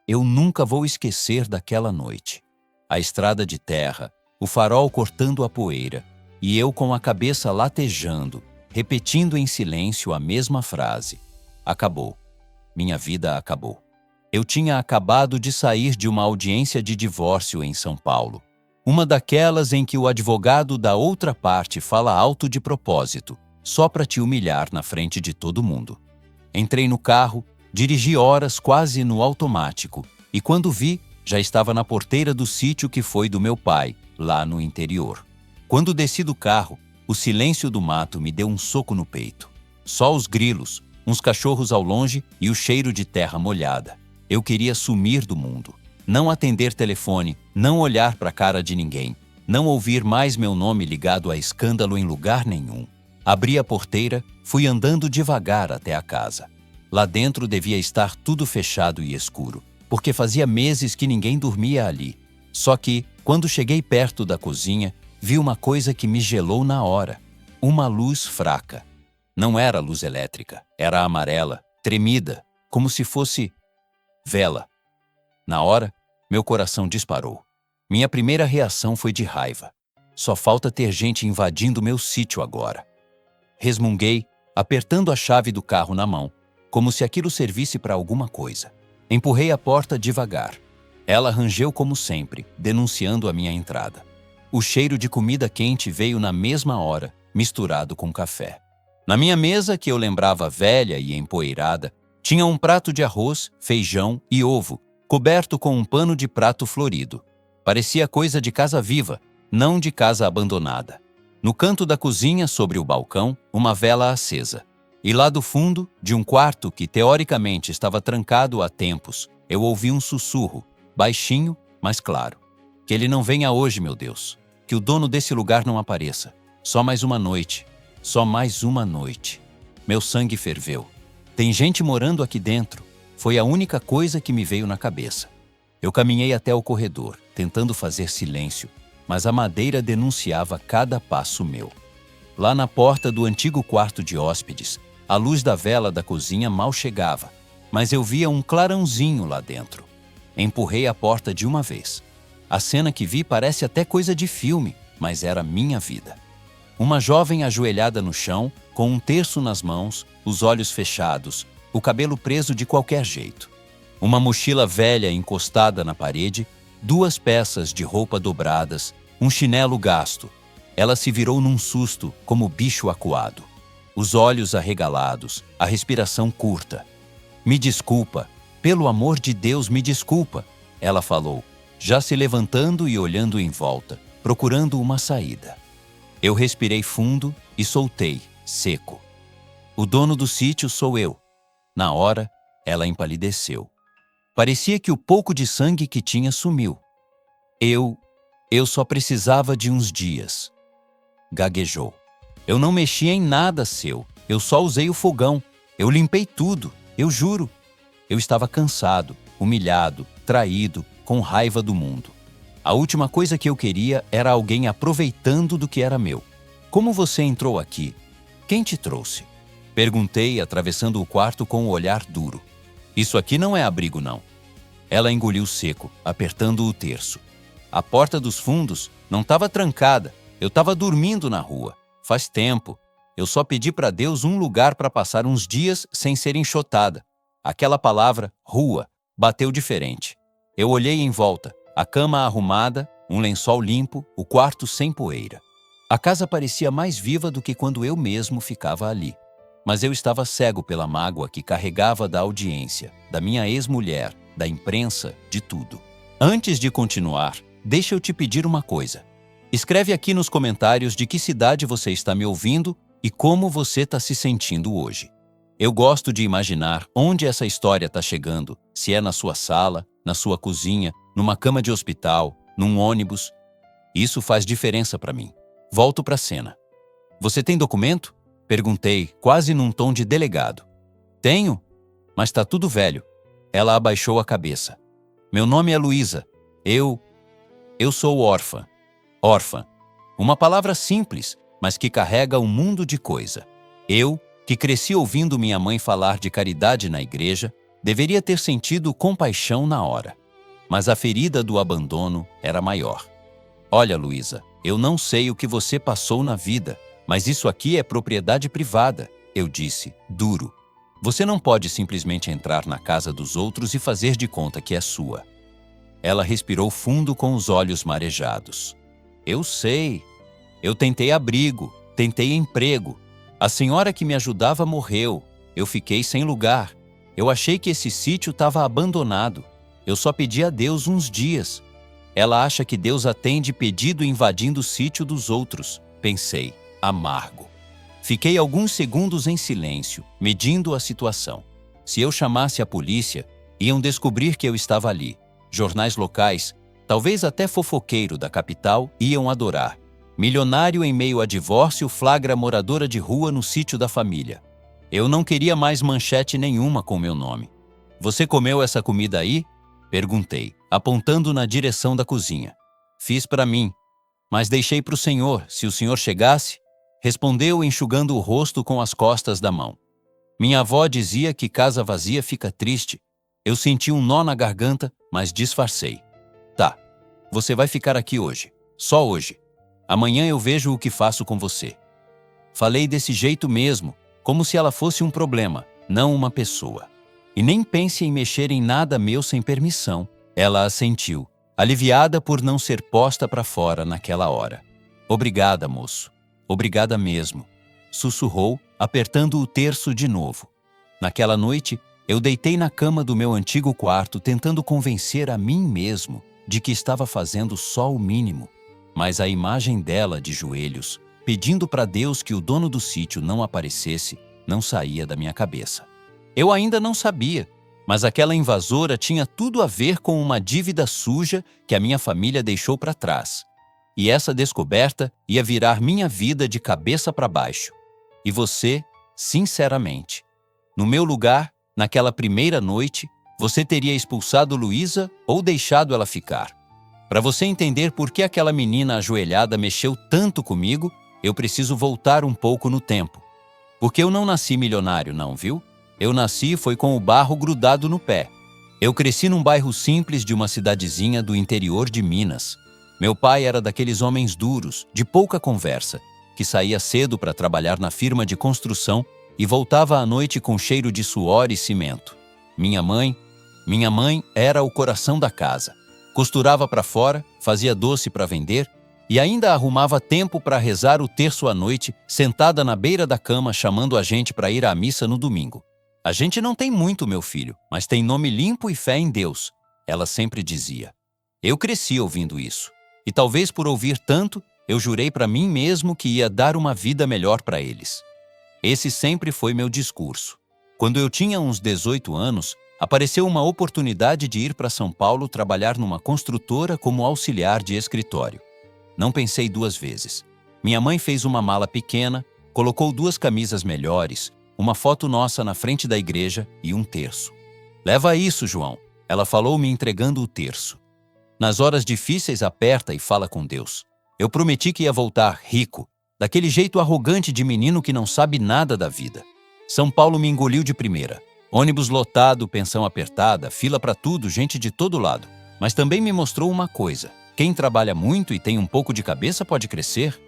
Eu nunca vou esquecer daquela noite. A estrada de terra, o farol cortando a poeira, e eu com a cabeça latejando, repetindo em silêncio a mesma frase. Acabou. Minha vida acabou. Eu tinha acabado de sair de uma audiência de divórcio em São Paulo. Uma daquelas em que o advogado da outra parte fala alto de propósito, só para te humilhar na frente de todo mundo. Entrei no carro, dirigi horas quase no automático, e quando vi, já estava na porteira do sítio que foi do meu pai, lá no interior. Quando desci do carro, o silêncio do mato me deu um soco no peito. Só os grilos, uns cachorros ao longe e o cheiro de terra molhada. Eu queria sumir do mundo. Não atender telefone, não olhar para a cara de ninguém, não ouvir mais meu nome ligado a escândalo em lugar nenhum. Abri a porteira, fui andando devagar até a casa. Lá dentro devia estar tudo fechado e escuro, porque fazia meses que ninguém dormia ali. Só que, quando cheguei perto da cozinha, vi uma coisa que me gelou na hora. Uma luz fraca. Não era luz elétrica, era amarela, tremida, como se fosse vela. Na hora, meu coração disparou. Minha primeira reação foi de raiva. Só falta ter gente invadindo meu sítio agora. Resmunguei, apertando a chave do carro na mão, como se aquilo servisse para alguma coisa. Empurrei a porta devagar. Ela rangeu como sempre, denunciando a minha entrada. O cheiro de comida quente veio na mesma hora, misturado com café. Na minha mesa, que eu lembrava velha e empoeirada, tinha um prato de arroz, feijão e ovo, coberto com um pano de prato florido. Parecia coisa de casa viva, não de casa abandonada. No canto da cozinha, sobre o balcão, uma vela acesa. E lá do fundo, de um quarto que teoricamente estava trancado há tempos, eu ouvi um sussurro, baixinho, mas claro. Que ele não venha hoje, meu Deus. Que o dono desse lugar não apareça. Só mais uma noite. Só mais uma noite. Meu sangue ferveu. Tem gente morando aqui dentro. Foi a única coisa que me veio na cabeça. Eu caminhei até o corredor, tentando fazer silêncio, mas a madeira denunciava cada passo meu. Lá na porta do antigo quarto de hóspedes, a luz da vela da cozinha mal chegava, mas eu via um clarãozinho lá dentro. Empurrei a porta de uma vez. A cena que vi parece até coisa de filme, mas era minha vida. Uma jovem ajoelhada no chão, com um terço nas mãos, os olhos fechados, o cabelo preso de qualquer jeito. Uma mochila velha encostada na parede, 2 peças de roupa dobradas, um chinelo gasto. Ela se virou num susto, como bicho acuado. Os olhos arregalados, a respiração curta. Me desculpa, pelo amor de Deus, me desculpa, ela falou, já se levantando e olhando em volta, procurando uma saída. Eu respirei fundo e soltei, seco. O dono do sítio sou eu. Na hora, ela empalideceu. Parecia que o pouco de sangue que tinha sumiu. Eu só precisava de uns dias. Gaguejou. Eu não mexi em nada seu. Eu só usei o fogão. Eu limpei tudo. Eu juro. Eu estava cansado, humilhado, traído, com raiva do mundo. A última coisa que eu queria era alguém aproveitando do que era meu. Como você entrou aqui? Quem te trouxe? Perguntei, atravessando o quarto com o olhar duro. Isso aqui não é abrigo, não. Ela engoliu seco, apertando o terço. A porta dos fundos não estava trancada. Eu estava dormindo na rua. Faz tempo. Eu só pedi para Deus um lugar para passar uns dias sem ser enxotada. Aquela palavra, rua, bateu diferente. Eu olhei em volta. A cama arrumada, um lençol limpo, o quarto sem poeira. A casa parecia mais viva do que quando eu mesmo ficava ali. Mas eu estava cego pela mágoa que carregava da audiência, da minha ex-mulher, da imprensa, de tudo. Antes de continuar, deixa eu te pedir uma coisa. Escreve aqui nos comentários de que cidade você está me ouvindo e como você está se sentindo hoje. Eu gosto de imaginar onde essa história está chegando, se é na sua sala, na sua cozinha, numa cama de hospital, num ônibus. Isso faz diferença para mim. Volto para a cena. Você tem documento? Perguntei, quase num tom de delegado. Tenho, mas está tudo velho. Ela abaixou a cabeça. Meu nome é Luísa. Eu sou órfã. Órfã. Uma palavra simples, mas que carrega um mundo de coisa. Eu, que cresci ouvindo minha mãe falar de caridade na igreja, Deveria ter sentido compaixão na hora, mas a ferida do abandono era maior. Olha, Luísa, eu não sei o que você passou na vida, mas isso aqui é propriedade privada, eu disse, duro. Você não pode simplesmente entrar na casa dos outros e fazer de conta que é sua. Ela respirou fundo com os olhos marejados. Eu sei. Eu tentei abrigo, tentei emprego. A senhora que me ajudava morreu. Eu fiquei sem lugar. Eu achei que esse sítio estava abandonado. Eu só pedi a Deus uns dias. Ela acha que Deus atende pedido invadindo o sítio dos outros. Pensei, amargo. Fiquei alguns segundos em silêncio, medindo a situação. Se eu chamasse a polícia, iam descobrir que eu estava ali. Jornais locais, talvez até fofoqueiro da capital, iam adorar. Milionário em meio a divórcio flagra moradora de rua no sítio da família. Eu não queria mais manchete nenhuma com meu nome. Você comeu essa comida aí? Perguntei, apontando na direção da cozinha. Fiz para mim, mas deixei para o senhor, se o senhor chegasse. Respondeu enxugando o rosto com as costas da mão. Minha avó dizia que casa vazia fica triste. Eu senti um nó na garganta, mas disfarcei. Tá, você vai ficar aqui hoje, só hoje. Amanhã eu vejo o que faço com você. Falei desse jeito mesmo, como se ela fosse um problema, não uma pessoa. E nem pense em mexer em nada meu sem permissão. Ela assentiu, aliviada por não ser posta para fora naquela hora. Obrigada, moço. Obrigada mesmo. Sussurrou, apertando o terço de novo. Naquela noite, eu deitei na cama do meu antigo quarto tentando convencer a mim mesmo de que estava fazendo só o mínimo. Mas a imagem dela de joelhos, pedindo para Deus que o dono do sítio não aparecesse, não saía da minha cabeça. Eu ainda não sabia, mas aquela invasora tinha tudo a ver com uma dívida suja que a minha família deixou para trás. E essa descoberta ia virar minha vida de cabeça para baixo. E você, sinceramente, no meu lugar, naquela primeira noite, você teria expulsado Luísa ou deixado ela ficar? Para você entender por que aquela menina ajoelhada mexeu tanto comigo, eu preciso voltar um pouco no tempo. Porque eu não nasci milionário, não, viu? Eu nasci foi com o barro grudado no pé. Eu cresci num bairro simples de uma cidadezinha do interior de Minas. Meu pai era daqueles homens duros, de pouca conversa, que saía cedo para trabalhar na firma de construção e voltava à noite com cheiro de suor e cimento. Minha mãe era o coração da casa. Costurava para fora, fazia doce para vender e ainda arrumava tempo para rezar o terço à noite, sentada na beira da cama chamando a gente para ir à missa no domingo. A gente não tem muito, meu filho, mas tem nome limpo e fé em Deus, ela sempre dizia. Eu cresci ouvindo isso. E talvez por ouvir tanto, eu jurei para mim mesmo que ia dar uma vida melhor para eles. Esse sempre foi meu discurso. Quando eu tinha uns 18 anos, apareceu uma oportunidade de ir para São Paulo trabalhar numa construtora como auxiliar de escritório. Não pensei duas vezes. Minha mãe fez uma mala pequena, colocou 2 camisas melhores, uma foto nossa na frente da igreja e um terço. Leva isso, João, ela falou me entregando o terço. Nas horas difíceis, aperta e fala com Deus. Eu prometi que ia voltar rico, daquele jeito arrogante de menino que não sabe nada da vida. São Paulo me engoliu de primeira. Ônibus lotado, pensão apertada, fila para tudo, gente de todo lado. Mas também me mostrou uma coisa. Quem trabalha muito e tem um pouco de cabeça pode crescer.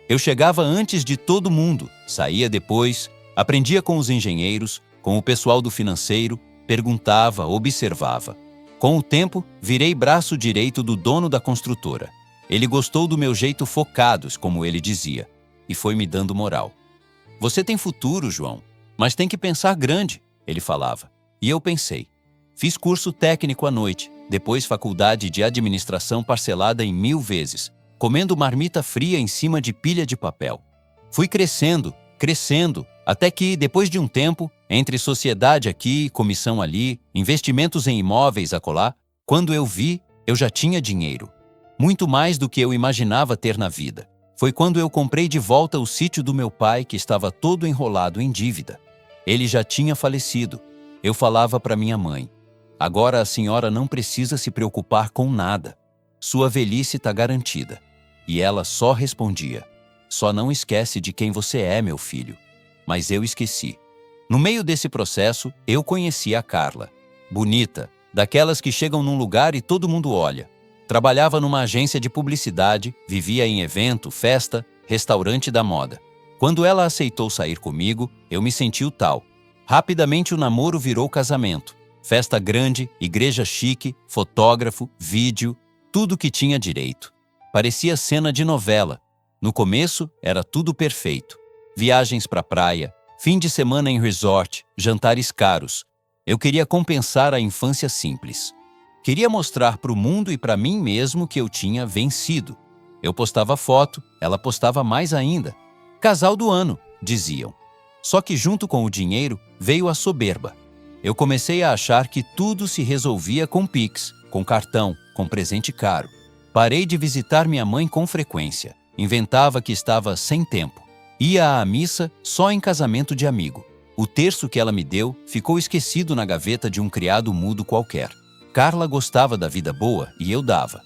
Eu chegava antes de todo mundo, saía depois, aprendia com os engenheiros, com o pessoal do financeiro, perguntava, observava. Com o tempo, virei braço direito do dono da construtora. Ele gostou do meu jeito focado, como ele dizia, e foi me dando moral. Você tem futuro, João, mas tem que pensar grande, ele falava. E eu pensei. Fiz curso técnico à noite, depois faculdade de administração parcelada em 1000 vezes, comendo marmita fria em cima de pilha de papel. Fui crescendo, até que, depois de um tempo, entre sociedade aqui, comissão ali, investimentos em imóveis acolá, quando eu vi, eu já tinha dinheiro. Muito mais do que eu imaginava ter na vida. Foi quando eu comprei de volta o sítio do meu pai, que estava todo enrolado em dívida. Ele já tinha falecido. Eu falava para minha mãe, agora a senhora não precisa se preocupar com nada. Sua velhice está garantida. E ela só respondia, só não esquece de quem você é, meu filho. Mas eu esqueci. No meio desse processo, eu conheci a Carla. bonita, daquelas que chegam num lugar e todo mundo olha. Trabalhava numa agência de publicidade, vivia em evento, festa, restaurante da moda. Quando ela aceitou sair comigo, eu me senti o tal. Rapidamente o namoro virou casamento. Festa grande, igreja chique, fotógrafo, vídeo, tudo que tinha direito. Parecia cena de novela. No começo, era tudo perfeito. Viagens para a praia, fim de semana em resort, jantares caros. Eu queria compensar a infância simples. Queria mostrar para o mundo e para mim mesmo que eu tinha vencido. Eu postava foto, ela postava mais ainda. Casal do ano, diziam. Só que junto com o dinheiro veio a soberba. Eu comecei a achar que tudo se resolvia com Pix, com cartão, com presente caro. Parei de visitar minha mãe com frequência. Inventava que estava sem tempo. Ia à missa só em casamento de amigo. O terço que ela me deu ficou esquecido na gaveta de um criado mudo qualquer. Carla gostava da vida boa e eu dava.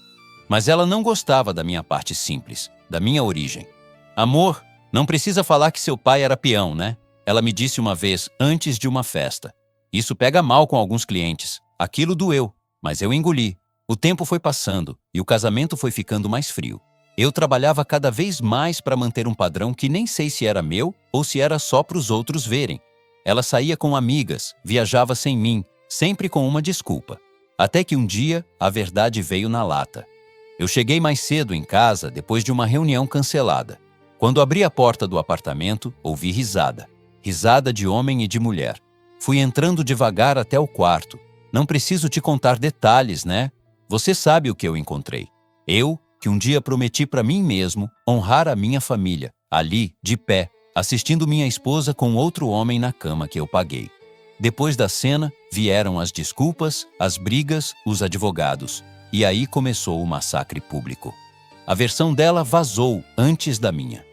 Mas ela não gostava da minha parte simples, da minha origem. Amor, não precisa falar que seu pai era peão, né? Ela me disse uma vez, antes de uma festa. Isso pega mal com alguns clientes. Aquilo doeu, mas eu engoli. O tempo foi passando e o casamento foi ficando mais frio. Eu trabalhava cada vez mais para manter um padrão que nem sei se era meu ou se era só para os outros verem. Ela saía com amigas, viajava sem mim, sempre com uma desculpa. Até que um dia, a verdade veio na lata. Eu cheguei mais cedo em casa depois de uma reunião cancelada. Quando abri a porta do apartamento, ouvi risada. Risada de homem e de mulher. Fui entrando devagar até o quarto. Não preciso te contar detalhes, né? Você sabe o que eu encontrei. Eu, que um dia prometi para mim mesmo honrar a minha família, ali, de pé, assistindo minha esposa com outro homem na cama que eu paguei. Depois da cena, vieram as desculpas, as brigas, os advogados. E aí começou o massacre público. A versão dela vazou antes da minha.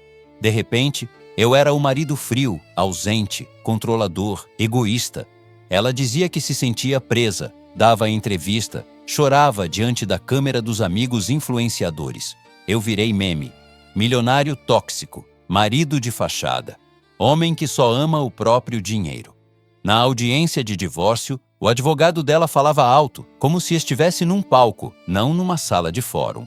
De repente, eu era o marido frio, ausente, controlador, egoísta. Ela dizia que se sentia presa, dava entrevista, chorava diante da câmera dos amigos influenciadores. Eu virei meme. Milionário tóxico, marido de fachada. Homem que só ama o próprio dinheiro. Na audiência de divórcio, o advogado dela falava alto, como se estivesse num palco, não numa sala de fórum.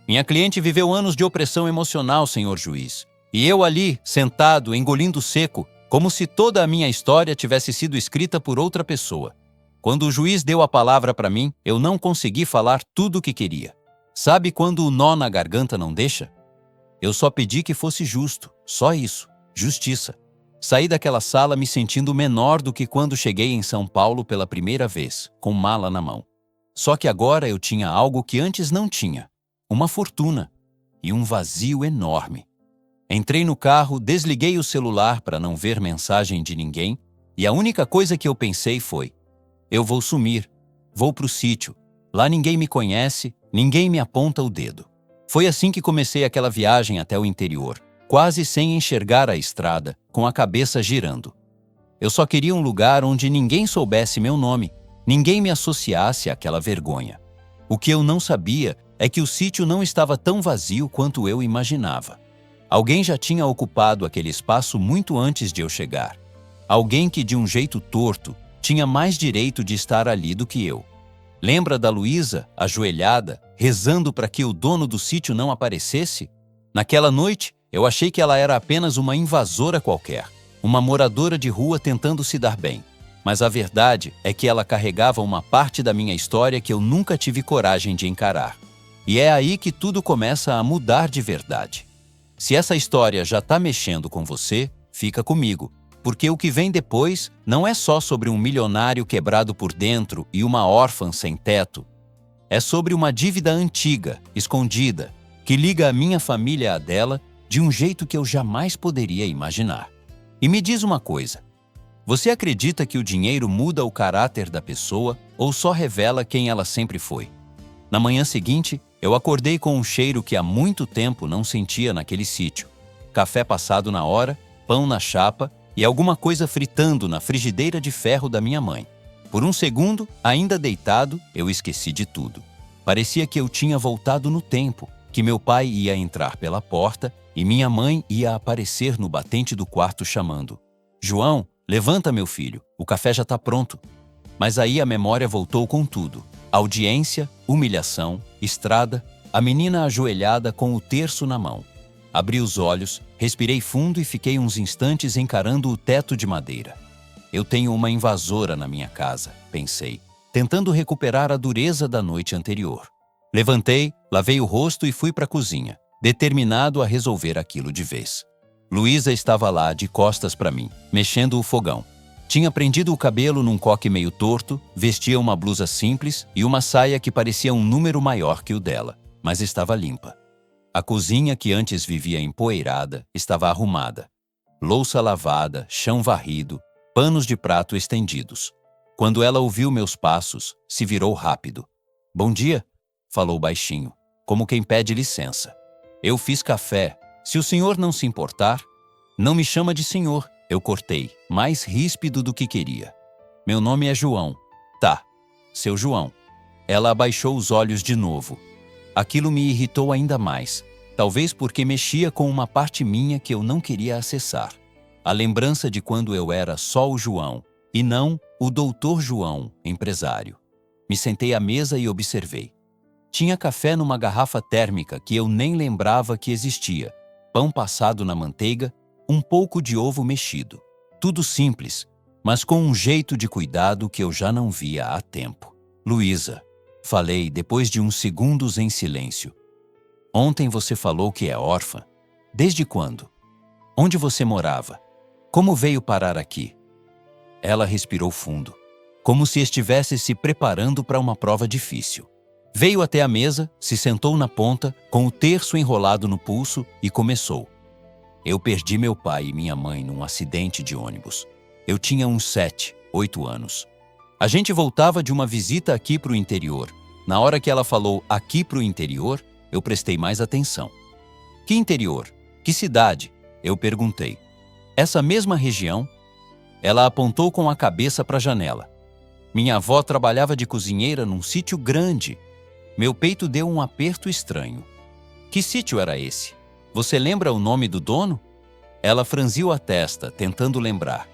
Minha cliente viveu anos de opressão emocional, senhor juiz. E eu ali, sentado, engolindo seco, como se toda a minha história tivesse sido escrita por outra pessoa. Quando o juiz deu a palavra para mim, eu não consegui falar tudo o que queria. Sabe quando o nó na garganta não deixa? Eu só pedi que fosse justo, só isso, justiça. Saí daquela sala me sentindo menor do que quando cheguei em São Paulo pela primeira vez, com mala na mão. Só que agora eu tinha algo que antes não tinha, uma fortuna e um vazio enorme. Entrei no carro, desliguei o celular para não ver mensagem de ninguém e a única coisa que eu pensei foi: eu vou sumir, vou pro sítio, lá ninguém me conhece, ninguém me aponta o dedo. Foi assim que comecei aquela viagem até o interior, quase sem enxergar a estrada, com a cabeça girando. Eu só queria um lugar onde ninguém soubesse meu nome, ninguém me associasse àquela vergonha. O que eu não sabia é que o sítio não estava tão vazio quanto eu imaginava. Alguém já tinha ocupado aquele espaço muito antes de eu chegar. Alguém que, de um jeito torto, tinha mais direito de estar ali do que eu. Lembra da Luísa, ajoelhada, rezando para que o dono do sítio não aparecesse? Naquela noite, eu achei que ela era apenas uma invasora qualquer, uma moradora de rua tentando se dar bem. Mas a verdade é que ela carregava uma parte da minha história que eu nunca tive coragem de encarar. E é aí que tudo começa a mudar de verdade. Se essa história já está mexendo com você, fica comigo, porque o que vem depois não é só sobre um milionário quebrado por dentro e uma órfã sem teto. É sobre uma dívida antiga, escondida, que liga a minha família à dela de um jeito que eu jamais poderia imaginar. E me diz uma coisa, você acredita que o dinheiro muda o caráter da pessoa ou só revela quem ela sempre foi? Na manhã seguinte, eu acordei com um cheiro que há muito tempo não sentia naquele sítio. Café passado na hora, pão na chapa e alguma coisa fritando na frigideira de ferro da minha mãe. Por um segundo, ainda deitado, eu esqueci de tudo. Parecia que eu tinha voltado no tempo, que meu pai ia entrar pela porta e minha mãe ia aparecer no batente do quarto chamando: João, levanta, meu filho, o café já está pronto. Mas aí a memória voltou com tudo. Audiência, humilhação, estrada, a menina ajoelhada com o terço na mão. Abri os olhos, respirei fundo e fiquei uns instantes encarando o teto de madeira. Eu tenho uma invasora na minha casa, pensei, tentando recuperar a dureza da noite anterior. Levantei, lavei o rosto e fui para a cozinha, determinado a resolver aquilo de vez. Luísa estava lá, de costas para mim, mexendo o fogão. Tinha prendido o cabelo num coque meio torto, vestia uma blusa simples e uma saia que parecia um número maior que o dela, mas estava limpa. A cozinha, que antes vivia empoeirada, estava arrumada. Louça lavada, chão varrido, panos de prato estendidos. Quando ela ouviu meus passos, se virou rápido. "Bom dia", falou baixinho, como quem pede licença. "Eu fiz café. Se o senhor não se importar..." "Não me chama de senhor", eu cortei, mais ríspido do que queria. "Meu nome é João." "Tá, seu João." Ela abaixou os olhos de novo. Aquilo me irritou ainda mais, talvez porque mexia com uma parte minha que eu não queria acessar. A lembrança de quando eu era só o João, e não o doutor João, empresário. Me sentei à mesa e observei. Tinha café numa garrafa térmica que eu nem lembrava que existia, pão passado na manteiga, um pouco de ovo mexido. Tudo simples, mas com um jeito de cuidado que eu já não via há tempo. "Luísa", falei depois de uns segundos em silêncio. "Ontem você falou que é órfã. Desde quando? Onde você morava? Como veio parar aqui?" Ela respirou fundo, como se estivesse se preparando para uma prova difícil. Veio até a mesa, se sentou na ponta, com o terço enrolado no pulso e começou. "Eu perdi meu pai e minha mãe num acidente de ônibus. Eu tinha uns 7, 8 anos. A gente voltava de uma visita aqui para o interior. Na hora que ela falou aqui para o interior, eu prestei mais atenção. Que interior? Que cidade?" Eu perguntei. "Essa mesma região?" Ela apontou com a cabeça para a janela. "Minha avó trabalhava de cozinheira num sítio grande." Meu peito deu um aperto estranho. "Que sítio era esse? Você lembra o nome do dono?" Ela franziu a testa, tentando lembrar.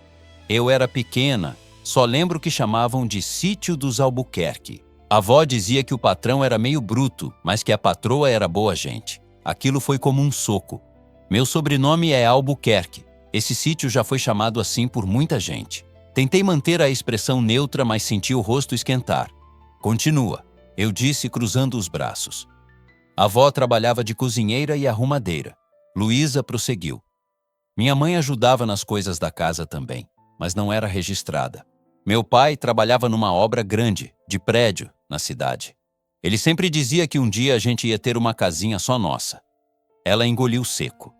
"Eu era pequena, só lembro que chamavam de Sítio dos Albuquerque. A avó dizia que o patrão era meio bruto, mas que a patroa era boa gente. Aquilo foi como um soco. Meu sobrenome é Albuquerque. Esse sítio já foi chamado assim por muita gente." Tentei manter a expressão neutra, mas senti o rosto esquentar. "Continua", eu disse, cruzando os braços. "A avó trabalhava de cozinheira e arrumadeira." Luísa prosseguiu. "Minha mãe ajudava nas coisas da casa também, mas não era registrada. Meu pai trabalhava numa obra grande, de prédio, na cidade. Ele sempre dizia que um dia a gente ia ter uma casinha só nossa." Ela engoliu seco.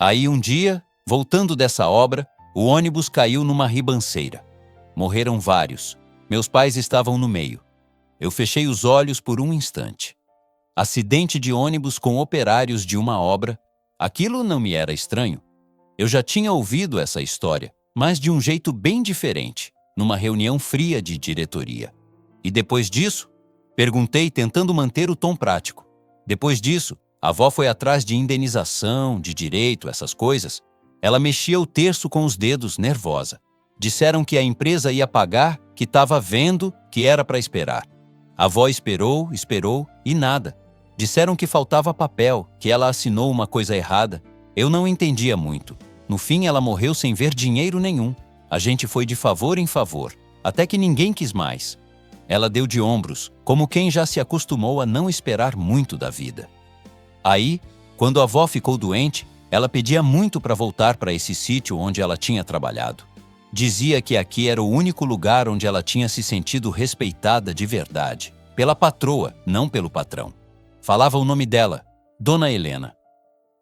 "Aí um dia, voltando dessa obra, o ônibus caiu numa ribanceira. Morreram vários. Meus pais estavam no meio. Eu fechei os olhos por um instante. Acidente de ônibus com operários de uma obra. Aquilo não me era estranho. Eu já tinha ouvido essa história, mas de um jeito bem diferente, numa reunião fria de diretoria. E depois disso? Perguntei, tentando manter o tom prático. Depois disso, a avó foi atrás de indenização, de direito, essas coisas. Ela mexia o terço com os dedos, nervosa. Disseram que a empresa ia pagar, que estava vendo, que era para esperar. A avó esperou, esperou e nada. Disseram que faltava papel, que ela assinou uma coisa errada. Eu não entendia muito. No fim, ela morreu sem ver dinheiro nenhum. A gente foi de favor em favor, até que ninguém quis mais. Ela deu de ombros, como quem já se acostumou a não esperar muito da vida. Aí, quando a avó ficou doente, ela pedia muito para voltar para esse sítio onde ela tinha trabalhado. Dizia que aqui era o único lugar onde ela tinha se sentido respeitada de verdade, pela patroa, não pelo patrão. Falava o nome dela, Dona Helena.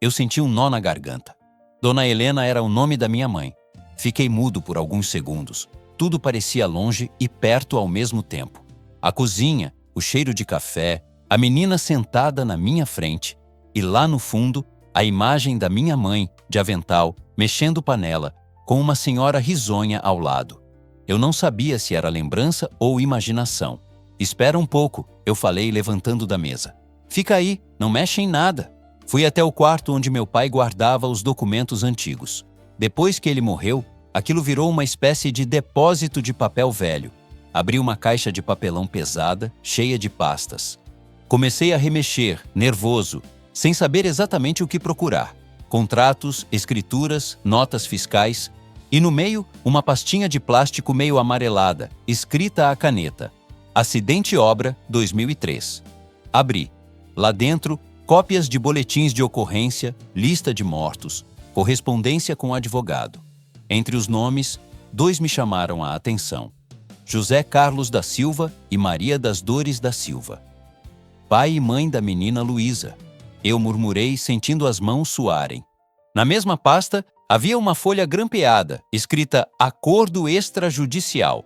Eu senti um nó na garganta. Dona Helena era o nome da minha mãe. Fiquei mudo por alguns segundos. Tudo parecia longe e perto ao mesmo tempo. A cozinha, o cheiro de café, a menina sentada na minha frente e lá no fundo, a imagem da minha mãe, de avental, mexendo panela, com uma senhora risonha ao lado. Eu não sabia se era lembrança ou imaginação. "Espera um pouco", eu falei, levantando da mesa. "Fica aí, não mexe em nada." Fui até o quarto onde meu pai guardava os documentos antigos. Depois que ele morreu, aquilo virou uma espécie de depósito de papel velho. Abri uma caixa de papelão pesada, cheia de pastas. Comecei a remexer, nervoso, sem saber exatamente o que procurar. Contratos, escrituras, notas fiscais e no meio uma pastinha de plástico meio amarelada, escrita à caneta. Acidente Obra 2003. Abri. Lá dentro, cópias de boletins de ocorrência, lista de mortos, correspondência com o advogado. Entre os nomes, 2 me chamaram a atenção: José Carlos da Silva e Maria das Dores da Silva. Pai e mãe da menina Luísa. Eu murmurei, sentindo as mãos suarem. Na mesma pasta, havia uma folha grampeada, escrita Acordo Extrajudicial.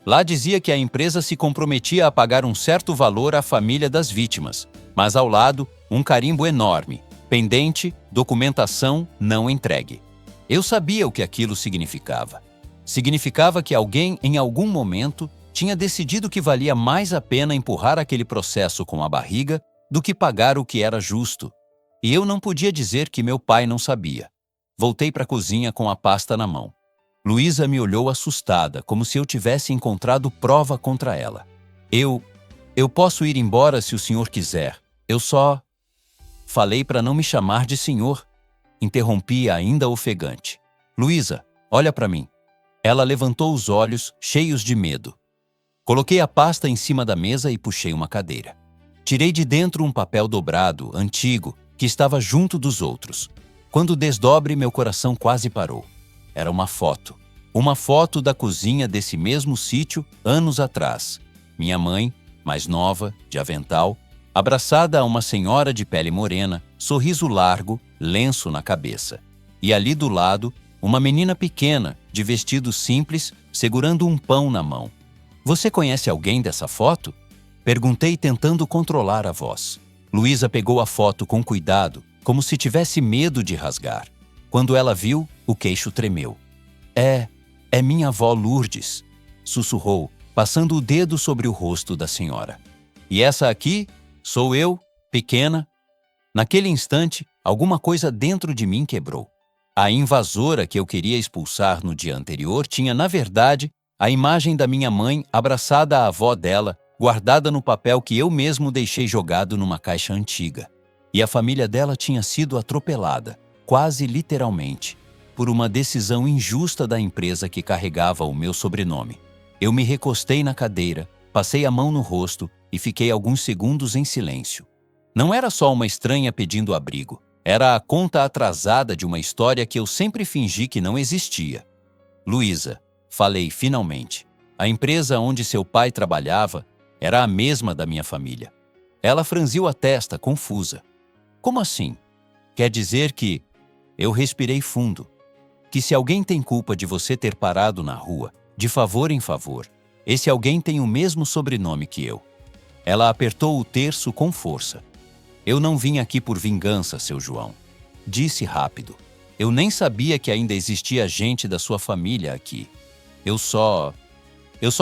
Lá dizia que a empresa se comprometia a pagar um certo valor à família das vítimas, mas ao lado, um carimbo enorme, pendente, documentação não entregue. Eu sabia o que aquilo significava. Significava que alguém, em algum momento, tinha decidido que valia mais a pena empurrar aquele processo com a barriga do que pagar o que era justo. E eu não podia dizer que meu pai não sabia. Voltei para a cozinha com a pasta na mão. Luísa me olhou assustada, como se eu tivesse encontrado prova contra ela. Eu posso ir embora se o senhor quiser. Eu só... Falei para não me chamar de senhor. Interrompi ainda ofegante. Luísa, olha para mim. Ela levantou os olhos, cheios de medo. Coloquei a pasta em cima da mesa e puxei uma cadeira. Tirei de dentro um papel dobrado, antigo, que estava junto dos outros. Quando desdobre, meu coração quase parou. Era uma foto. Uma foto da cozinha desse mesmo sítio, anos atrás. Minha mãe, mais nova, de avental, abraçada a uma senhora de pele morena, sorriso largo, lenço na cabeça. E ali do lado, uma menina pequena, de vestido simples, segurando um pão na mão. Você conhece alguém dessa foto? Perguntei, tentando controlar a voz. Luísa pegou a foto com cuidado, como se tivesse medo de rasgar. Quando ela viu, o queixo tremeu. É minha avó Lourdes, sussurrou, passando o dedo sobre o rosto da senhora. E essa aqui, sou eu, pequena. Naquele instante, alguma coisa dentro de mim quebrou. A invasora que eu queria expulsar no dia anterior tinha, na verdade, a imagem da minha mãe abraçada à avó dela, guardada no papel que eu mesmo deixei jogado numa caixa antiga. E a família dela tinha sido atropelada, quase literalmente, por uma decisão injusta da empresa que carregava o meu sobrenome. Eu me recostei na cadeira, passei a mão no rosto e fiquei alguns segundos em silêncio. Não era só uma estranha pedindo abrigo, era a conta atrasada de uma história que eu sempre fingi que não existia. Luísa, falei finalmente, a empresa onde seu pai trabalhava era a mesma da minha família. Ela franziu a testa, confusa. Como assim? Quer dizer que... Eu respirei fundo. Que se alguém tem culpa de você ter parado na rua, de favor em favor, esse alguém tem o mesmo sobrenome que eu. Ela apertou o terço com força. Eu não vim aqui por vingança, seu João. Disse rápido. Eu nem sabia que ainda existia gente da sua família aqui. Eu só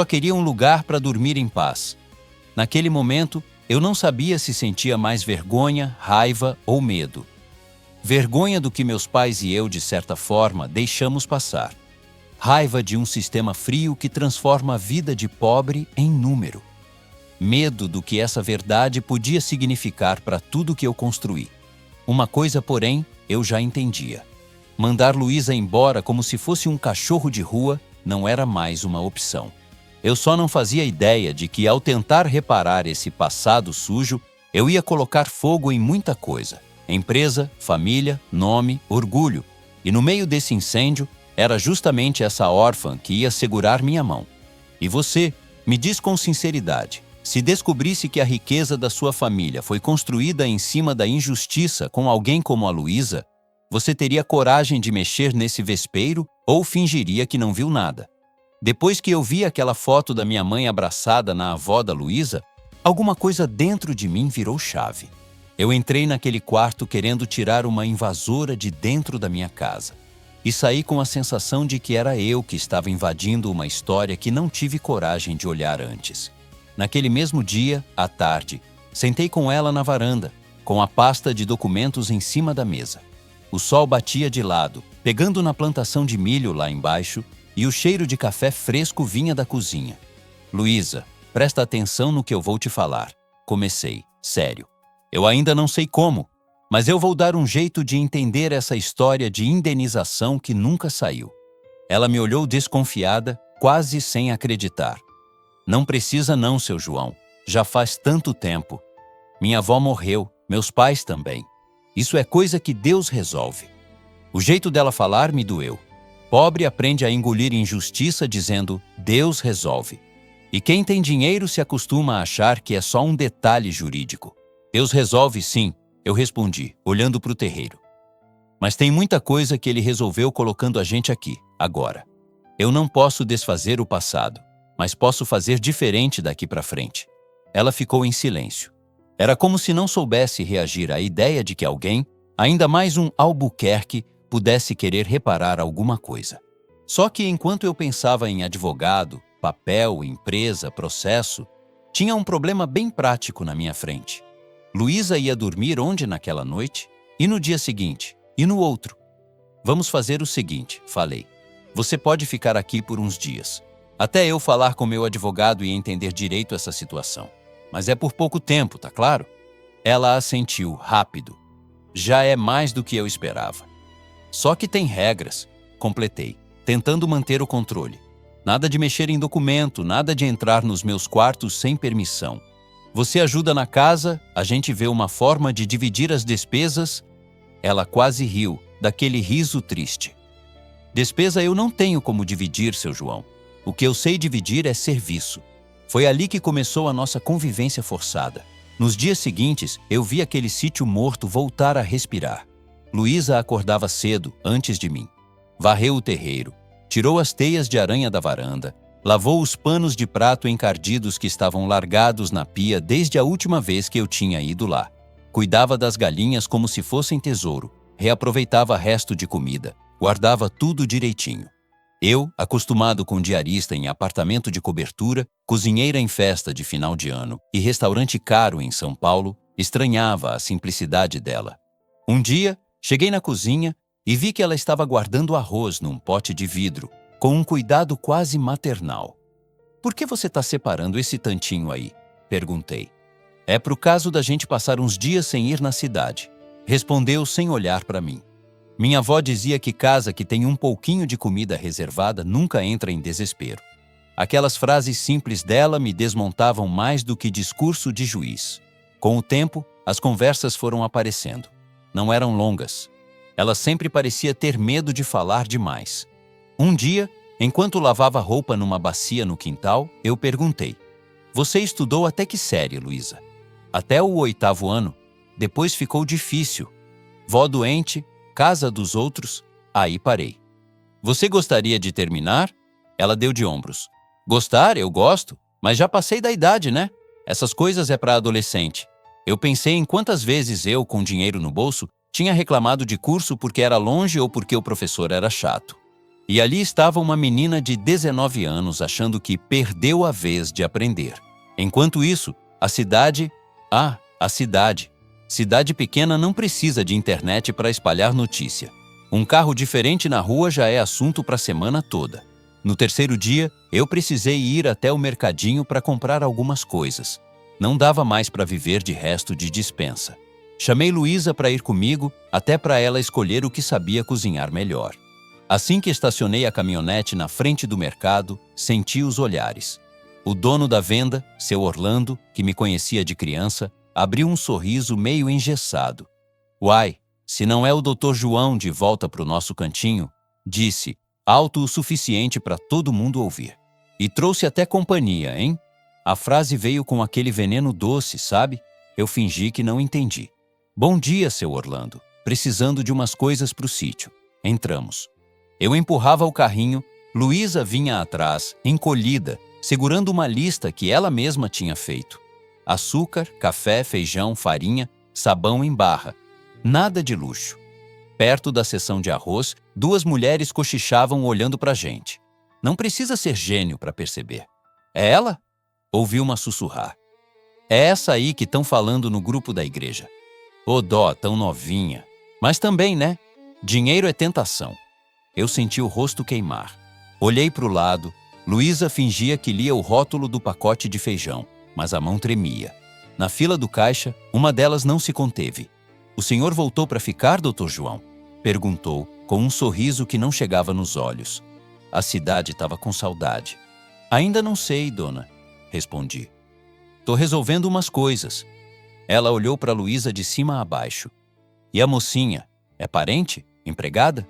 queria um lugar para dormir em paz. Naquele momento, eu não sabia se sentia mais vergonha, raiva ou medo. Vergonha do que meus pais e eu, de certa forma, deixamos passar. Raiva de um sistema frio que transforma a vida de pobre em número. Medo do que essa verdade podia significar para tudo que eu construí. Uma coisa, porém, eu já entendia. Mandar Luísa embora como se fosse um cachorro de rua não era mais uma opção. Eu só não fazia ideia de que, ao tentar reparar esse passado sujo, eu ia colocar fogo em muita coisa. Empresa, família, nome, orgulho. E no meio desse incêndio, era justamente essa órfã que ia segurar minha mão. E você, me diz com sinceridade, se descobrisse que a riqueza da sua família foi construída em cima da injustiça com alguém como a Luísa, você teria coragem de mexer nesse vespeiro ou fingiria que não viu nada? Depois que eu vi aquela foto da minha mãe abraçada na avó da Luísa, alguma coisa dentro de mim virou chave. Eu entrei naquele quarto querendo tirar uma invasora de dentro da minha casa. E saí com a sensação de que era eu que estava invadindo uma história que não tive coragem de olhar antes. Naquele mesmo dia, à tarde, sentei com ela na varanda, com a pasta de documentos em cima da mesa. O sol batia de lado, pegando na plantação de milho lá embaixo, e o cheiro de café fresco vinha da cozinha. Luísa, presta atenção no que eu vou te falar. Comecei, sério. Eu ainda não sei como, mas eu vou dar um jeito de entender essa história de indenização que nunca saiu. Ela me olhou desconfiada, quase sem acreditar. Não precisa não, seu João. Já faz tanto tempo. Minha avó morreu, meus pais também. Isso é coisa que Deus resolve. O jeito dela falar me doeu. Pobre aprende a engolir injustiça dizendo, Deus resolve. E quem tem dinheiro se acostuma a achar que é só um detalhe jurídico. Deus resolve sim, eu respondi, olhando para o terreiro. Mas tem muita coisa que ele resolveu colocando a gente aqui, agora. Eu não posso desfazer o passado, mas posso fazer diferente daqui para frente. Ela ficou em silêncio. Era como se não soubesse reagir à ideia de que alguém, ainda mais um Albuquerque, pudesse querer reparar alguma coisa. Só que enquanto eu pensava em advogado, papel, empresa, processo, tinha um problema bem prático na minha frente. Luísa ia dormir onde naquela noite? E no dia seguinte? E no outro? Vamos fazer o seguinte, falei. Você pode ficar aqui por uns dias, até eu falar com meu advogado e entender direito essa situação. Mas é por pouco tempo, tá claro? Ela assentiu, rápido. Já é mais do que eu esperava. Só que tem regras, completei, tentando manter o controle. Nada de mexer em documento, nada de entrar nos meus quartos sem permissão. Você ajuda na casa, a gente vê uma forma de dividir as despesas. Ela quase riu, daquele riso triste. Despesa eu não tenho como dividir, seu João. O que eu sei dividir é serviço. Foi ali que começou a nossa convivência forçada. Nos dias seguintes, eu vi aquele sítio morto voltar a respirar. Luísa acordava cedo, antes de mim. Varreu o terreiro, tirou as teias de aranha da varanda, lavou os panos de prato encardidos que estavam largados na pia desde a última vez que eu tinha ido lá. Cuidava das galinhas como se fossem tesouro, reaproveitava resto de comida, guardava tudo direitinho. Eu, acostumado com diarista em apartamento de cobertura, cozinheira em festa de final de ano e restaurante caro em São Paulo, estranhava a simplicidade dela. Um dia, cheguei na cozinha e vi que ela estava guardando arroz num pote de vidro, com um cuidado quase maternal. Por que você está separando esse tantinho aí? Perguntei. É pro caso da gente passar uns dias sem ir na cidade. Respondeu sem olhar para mim. Minha avó dizia que casa que tem um pouquinho de comida reservada nunca entra em desespero. Aquelas frases simples dela me desmontavam mais do que discurso de juiz. Com o tempo, as conversas foram aparecendo. Não eram longas. Ela sempre parecia ter medo de falar demais. Um dia, enquanto lavava roupa numa bacia no quintal, eu perguntei: Você estudou até que série, Luísa? Até o 8º ano. Depois ficou difícil. Vó doente, casa dos outros, aí parei. Você gostaria de terminar? Ela deu de ombros. Gostar, eu gosto, mas já passei da idade, né? Essas coisas é para adolescente. Eu pensei em quantas vezes eu, com dinheiro no bolso, tinha reclamado de curso porque era longe ou porque o professor era chato. E ali estava uma menina de 19 anos achando que perdeu a vez de aprender. Enquanto isso, a cidade... a cidade. Cidade pequena não precisa de internet para espalhar notícia. Um carro diferente na rua já é assunto para a semana toda. No terceiro dia, eu precisei ir até o mercadinho para comprar algumas coisas. Não dava mais para viver de resto de despensa. Chamei Luísa para ir comigo, até para ela escolher o que sabia cozinhar melhor. Assim que estacionei a caminhonete na frente do mercado, senti os olhares. O dono da venda, seu Orlando, que me conhecia de criança, abriu um sorriso meio engessado. Uai, se não é o Dr. João de volta para o nosso cantinho, disse, alto o suficiente para todo mundo ouvir. E trouxe até companhia, hein? A frase veio com aquele veneno doce, sabe? Eu fingi que não entendi. Bom dia, seu Orlando. Precisando de umas coisas para o sítio. Entramos. Eu empurrava o carrinho, Luísa vinha atrás, encolhida, segurando uma lista que ela mesma tinha feito. Açúcar, café, feijão, farinha, sabão em barra. Nada de luxo. Perto da seção de arroz, 2 mulheres cochichavam olhando para a gente. Não precisa ser gênio para perceber. É ela? Ouvi uma sussurrar. É essa aí que estão falando no grupo da igreja. Ô dó, tão novinha. Mas também, né? Dinheiro é tentação. Eu senti o rosto queimar. Olhei para o lado. Luísa fingia que lia o rótulo do pacote de feijão, mas a mão tremia. Na fila do caixa, uma delas não se conteve. "O senhor voltou para ficar, Dr. João?" perguntou, com um sorriso que não chegava nos olhos. A cidade estava com saudade. "Ainda não sei, dona", respondi. "Tô resolvendo umas coisas." Ela olhou para Luísa de cima a baixo. "E a mocinha? É parente? Empregada?"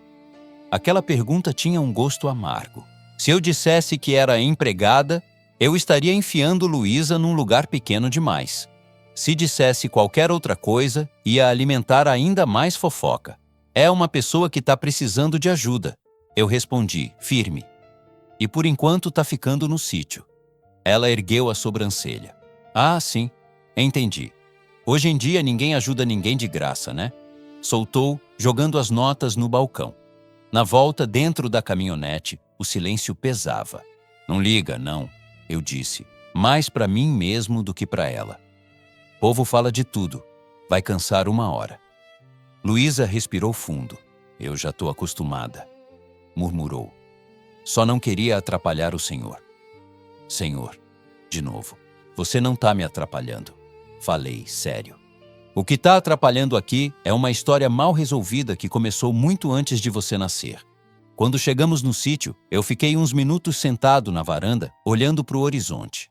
Aquela pergunta tinha um gosto amargo. Se eu dissesse que era empregada, eu estaria enfiando Luísa num lugar pequeno demais. Se dissesse qualquer outra coisa, ia alimentar ainda mais fofoca. "É uma pessoa que está precisando de ajuda", eu respondi, firme. "E por enquanto está ficando no sítio." Ela ergueu a sobrancelha. "Ah, sim, entendi. Hoje em dia ninguém ajuda ninguém de graça, né?" Soltou, jogando as notas no balcão. Na volta, dentro da caminhonete, o silêncio pesava. "Não liga, não", eu disse, mais para mim mesmo do que para ela. "Povo fala de tudo. Vai cansar uma hora." Luísa respirou fundo. "Eu já estou acostumada", murmurou. "Só não queria atrapalhar o senhor." "Senhor", de novo. "Você não está me atrapalhando." Falei, sério. "O que está atrapalhando aqui é uma história mal resolvida que começou muito antes de você nascer. Quando chegamos no sítio, eu fiquei uns minutos sentado na varanda, olhando para o horizonte.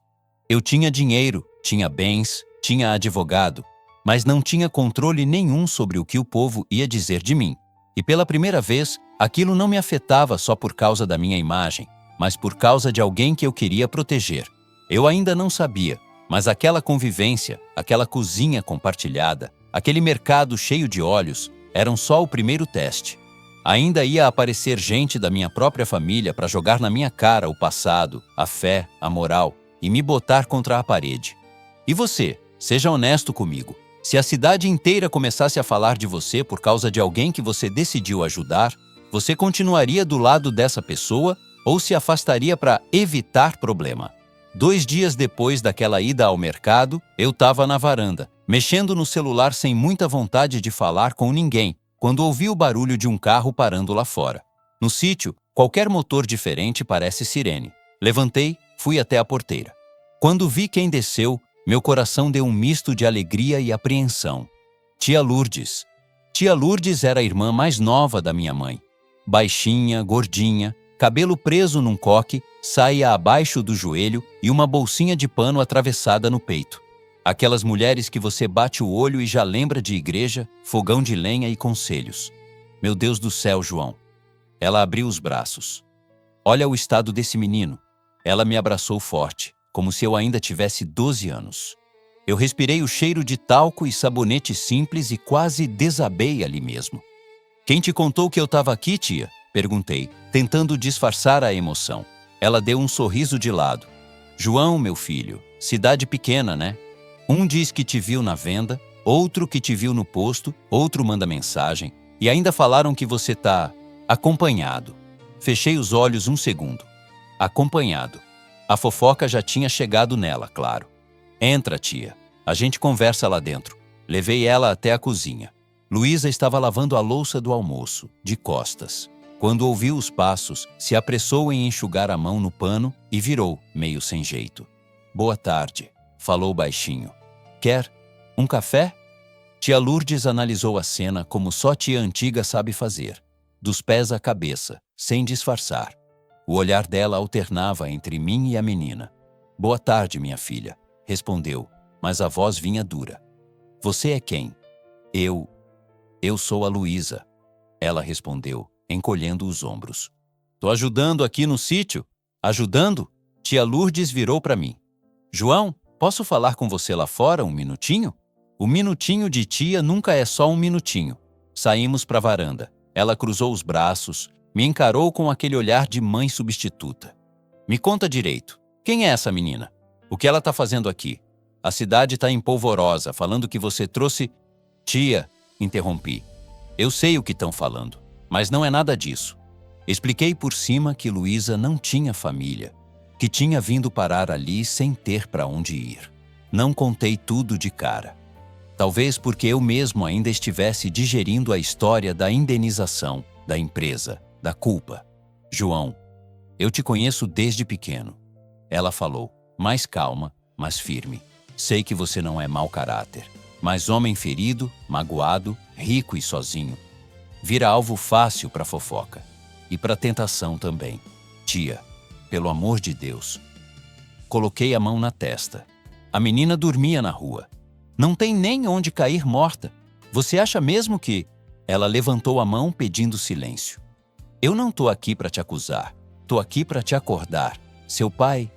Eu tinha dinheiro, tinha bens, tinha advogado, mas não tinha controle nenhum sobre o que o povo ia dizer de mim. E pela primeira vez, aquilo não me afetava só por causa da minha imagem, mas por causa de alguém que eu queria proteger. Eu ainda não sabia, mas aquela convivência, aquela cozinha compartilhada, aquele mercado cheio de olhos, eram só o primeiro teste. Ainda ia aparecer gente da minha própria família para jogar na minha cara o passado, a fé, a moral e me botar contra a parede. E você, seja honesto comigo. Se a cidade inteira começasse a falar de você por causa de alguém que você decidiu ajudar, você continuaria do lado dessa pessoa ou se afastaria para evitar problema? 2 dias depois daquela ida ao mercado, eu estava na varanda, mexendo no celular sem muita vontade de falar com ninguém, quando ouvi o barulho de um carro parando lá fora. No sítio, qualquer motor diferente parece sirene. Levantei, fui até a porteira. Quando vi quem desceu, meu coração deu um misto de alegria e apreensão. Tia Lourdes. Tia Lourdes era a irmã mais nova da minha mãe. Baixinha, gordinha, cabelo preso num coque, saia abaixo do joelho e uma bolsinha de pano atravessada no peito. Aquelas mulheres que você bate o olho e já lembra de igreja, fogão de lenha e conselhos. Meu Deus do céu, João. Ela abriu os braços. "Olha o estado desse menino." Ela me abraçou forte, como se eu ainda tivesse 12 anos. Eu respirei o cheiro de talco e sabonete simples e quase desabei ali mesmo. "Quem te contou que eu estava aqui, tia?" perguntei, tentando disfarçar a emoção. Ela deu um sorriso de lado. "João, meu filho, cidade pequena, né? Um diz que te viu na venda, outro que te viu no posto, outro manda mensagem, e ainda falaram que você tá acompanhado." Fechei os olhos um segundo. Acompanhado. A fofoca já tinha chegado nela, claro. "Entra, tia. A gente conversa lá dentro." Levei ela até a cozinha. Luísa estava lavando a louça do almoço, de costas. Quando ouviu os passos, se apressou em enxugar a mão no pano e virou, meio sem jeito. "Boa tarde", falou baixinho. "Quer um café?" Tia Lourdes analisou a cena como só tia antiga sabe fazer, dos pés à cabeça, sem disfarçar. O olhar dela alternava entre mim e a menina. "Boa tarde, minha filha", respondeu, mas a voz vinha dura. "Você é quem?" Eu sou a Luísa", ela respondeu, encolhendo os ombros. "Tô ajudando aqui no sítio?" "Ajudando?" Tia Lourdes virou para mim. "João, posso falar com você lá fora um minutinho?" O minutinho de tia nunca é só um minutinho. Saímos para a varanda. Ela cruzou os braços, me encarou com aquele olhar de mãe substituta. "Me conta direito. Quem é essa menina? O que ela tá fazendo aqui? A cidade tá em polvorosa, falando que você trouxe..." "Tia", interrompi. "Eu sei o que estão falando, mas não é nada disso." Expliquei por cima que Luísa não tinha família, que tinha vindo parar ali sem ter para onde ir. Não contei tudo de cara. Talvez porque eu mesmo ainda estivesse digerindo a história da indenização, da empresa, da culpa. "João, Eu te conheço desde pequeno. Ela falou, mais calma, mas firme. Sei que você não é mau caráter, mas homem ferido, magoado, rico e sozinho. Vira alvo fácil para fofoca. E para tentação também. Tia, pelo amor de Deus. Coloquei a mão na testa. A menina dormia na rua. Não tem nem onde cair morta. Você acha mesmo que... Ela levantou a mão pedindo silêncio. Eu não tô aqui para te acusar. Tô aqui para te acordar. Seu pai,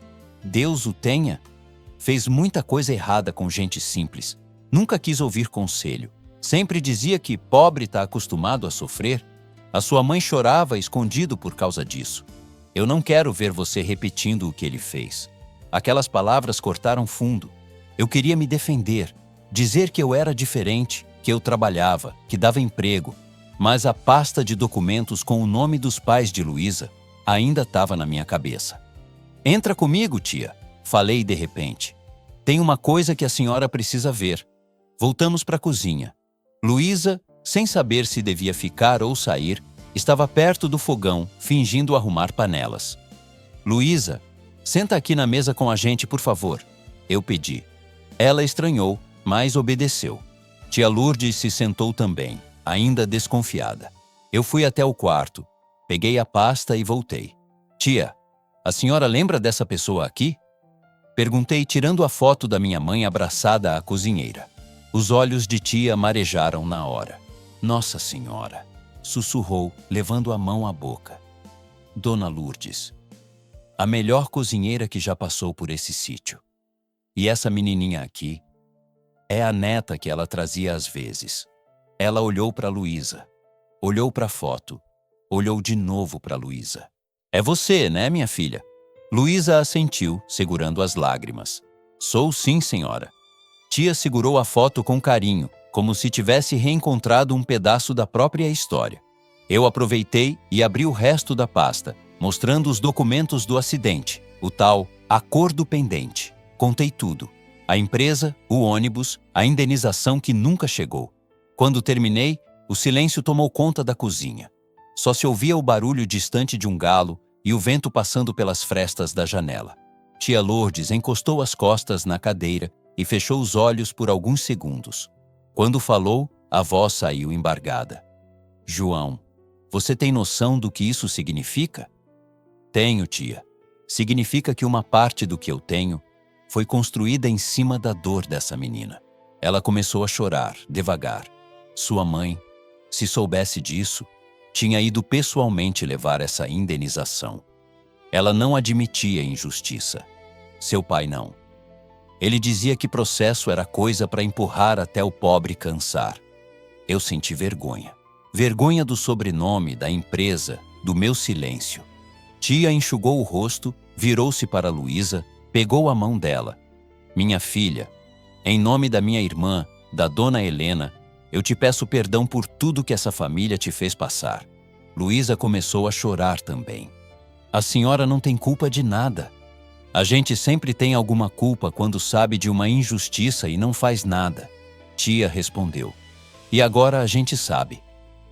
Deus o tenha, fez muita coisa errada com gente simples. Nunca quis ouvir conselho. Sempre dizia que pobre tá acostumado a sofrer. A sua mãe chorava escondido por causa disso. Eu não quero ver você repetindo o que ele fez. Aquelas palavras cortaram fundo. Eu queria me defender, dizer que eu era diferente, que eu trabalhava, que dava emprego, mas a pasta de documentos com o nome dos pais de Luísa ainda estava na minha cabeça. Entra comigo, tia, falei de repente. Tem uma coisa que a senhora precisa ver. Voltamos para a cozinha. Luísa, sem saber se devia ficar ou sair, estava perto do fogão, fingindo arrumar panelas. Luísa, senta aqui na mesa com a gente, por favor. Eu pedi. Ela estranhou, mas obedeceu. Tia Lourdes se sentou também, ainda desconfiada. Eu fui até o quarto, peguei a pasta e voltei. Tia, a senhora lembra dessa pessoa aqui? Perguntei tirando a foto da minha mãe abraçada à cozinheira. Os olhos de tia marejaram na hora. Nossa Senhora, sussurrou, levando a mão à boca. Dona Lourdes, a melhor cozinheira que já passou por esse sítio. E essa menininha aqui é a neta que ela trazia às vezes. Ela olhou para Luísa, olhou para a foto, olhou de novo para Luísa. É você, né, minha filha? Luísa assentiu, segurando as lágrimas. Sou sim, senhora. Tia segurou a foto com carinho, como se tivesse reencontrado um pedaço da própria história. Eu aproveitei e abri o resto da pasta, mostrando os documentos do acidente, o tal acordo pendente. Contei tudo. A empresa, o ônibus, a indenização que nunca chegou. Quando terminei, o silêncio tomou conta da cozinha. Só se ouvia o barulho distante de um galo e o vento passando pelas frestas da janela. Tia Lourdes encostou as costas na cadeira e fechou os olhos por alguns segundos. Quando falou, a voz saiu embargada. João, você tem noção do que isso significa? Tenho, tia. Significa que uma parte do que eu tenho foi construída em cima da dor dessa menina. Ela começou a chorar, devagar. Sua mãe, se soubesse disso, tinha ido pessoalmente levar essa indenização. Ela não admitia injustiça. Seu pai não. Ele dizia que processo era coisa para empurrar até o pobre cansar. Eu senti vergonha. Vergonha do sobrenome, da empresa, do meu silêncio. Tia enxugou o rosto, virou-se para Luísa, pegou a mão dela. Minha filha, em nome da minha irmã, da dona Helena, eu te peço perdão por tudo que essa família te fez passar. Luísa começou a chorar também. A senhora não tem culpa de nada. A gente sempre tem alguma culpa quando sabe de uma injustiça e não faz nada. Tia respondeu. E agora a gente sabe.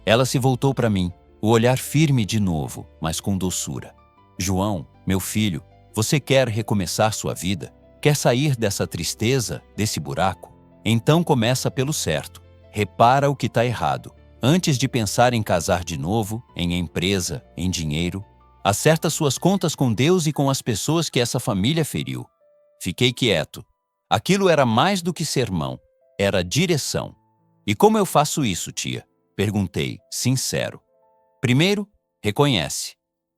Ela se voltou para mim, o olhar firme de novo, mas com doçura. João, meu filho, você quer recomeçar sua vida? Quer sair dessa tristeza, desse buraco? Então começa pelo certo. Repara o que está errado. Antes de pensar em casar de novo, em empresa, em dinheiro, acerta suas contas com Deus e com as pessoas que essa família feriu. Fiquei quieto. Aquilo era mais do que sermão, era direção. E como eu faço isso, tia? Perguntei, sincero. Primeiro, reconhece.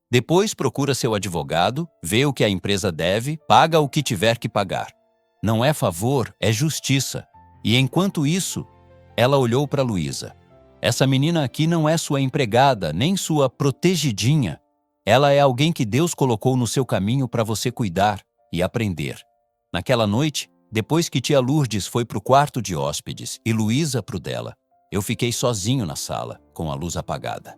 Depois procura seu advogado, vê o que a empresa deve, paga o que tiver que pagar. Não é favor, é justiça. E enquanto isso, ela olhou para Luísa. Essa menina aqui não é sua empregada, nem sua protegidinha. Ela é alguém que Deus colocou no seu caminho para você cuidar e aprender. Naquela noite, depois que tia Lourdes foi para o quarto de hóspedes e Luísa para o dela, eu fiquei sozinho na sala, com a luz apagada.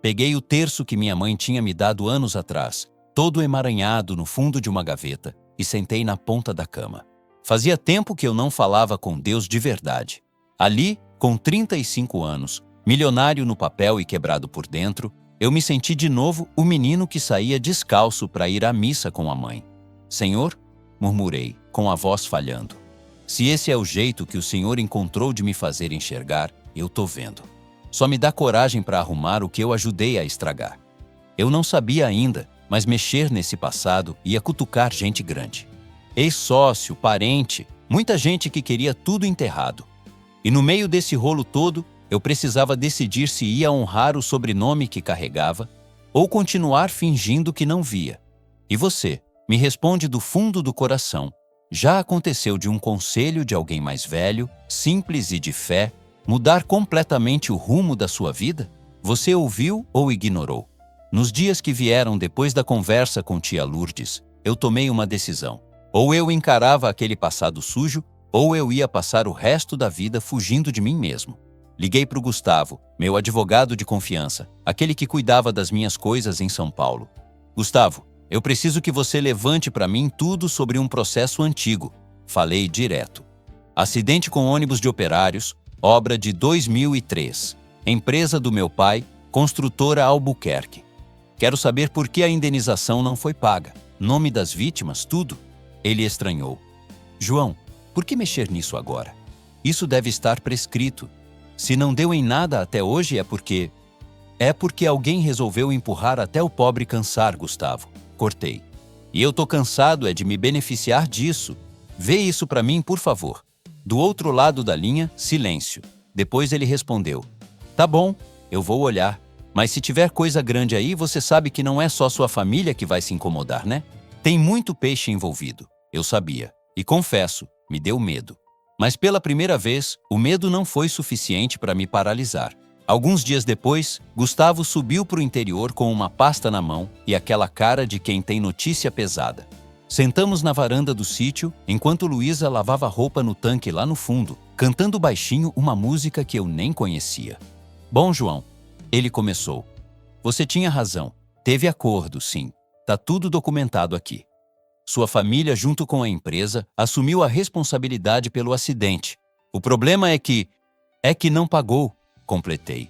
Peguei o terço que minha mãe tinha me dado anos atrás, todo emaranhado no fundo de uma gaveta, e sentei na ponta da cama. Fazia tempo que eu não falava com Deus de verdade. Ali, com 35 anos, milionário no papel e quebrado por dentro, eu me senti de novo o menino que saía descalço para ir à missa com a mãe. Senhor, murmurei, com a voz falhando. Se esse é o jeito que o Senhor encontrou de me fazer enxergar, eu tô vendo. Só me dá coragem para arrumar o que eu ajudei a estragar. Eu não sabia ainda, mas mexer nesse passado ia cutucar gente grande. Ex-sócio, parente, muita gente que queria tudo enterrado. E no meio desse rolo todo, eu precisava decidir se ia honrar o sobrenome que carregava ou continuar fingindo que não via. E você, me responde do fundo do coração. Já aconteceu de um conselho de alguém mais velho, simples e de fé, mudar completamente o rumo da sua vida? Você ouviu ou ignorou? Nos dias que vieram depois da conversa com tia Lourdes, eu tomei uma decisão. Ou eu encarava aquele passado sujo, ou eu ia passar o resto da vida fugindo de mim mesmo. Liguei para o Gustavo, meu advogado de confiança, aquele que cuidava das minhas coisas em São Paulo. Gustavo, eu preciso que você levante para mim tudo sobre um processo antigo. Falei direto. Acidente com ônibus de operários, obra de 2003. Empresa do meu pai, construtora Albuquerque. Quero saber por que a indenização não foi paga. Nome das vítimas, tudo. Ele estranhou. João, por que mexer nisso agora? Isso deve estar prescrito. Se não deu em nada até hoje é porque alguém resolveu empurrar até o pobre cansar, Gustavo. Cortei. E eu tô cansado é de me beneficiar disso. Vê isso pra mim, por favor. Do outro lado da linha, silêncio. Depois ele respondeu. Tá bom, eu vou olhar. Mas se tiver coisa grande aí, você sabe que não é só sua família que vai se incomodar, né? Tem muito peixe envolvido. Eu sabia. E confesso, me deu medo. Mas pela primeira vez, o medo não foi suficiente para me paralisar. Alguns dias depois, Gustavo subiu para o interior com uma pasta na mão e aquela cara de quem tem notícia pesada. Sentamos na varanda do sítio, enquanto Luísa lavava roupa no tanque lá no fundo, cantando baixinho uma música que eu nem conhecia. Bom, João, ele começou. Você tinha razão. Teve acordo, sim. Tá tudo documentado aqui. Sua família, junto com a empresa, assumiu a responsabilidade pelo acidente. O problema é que não pagou, completei.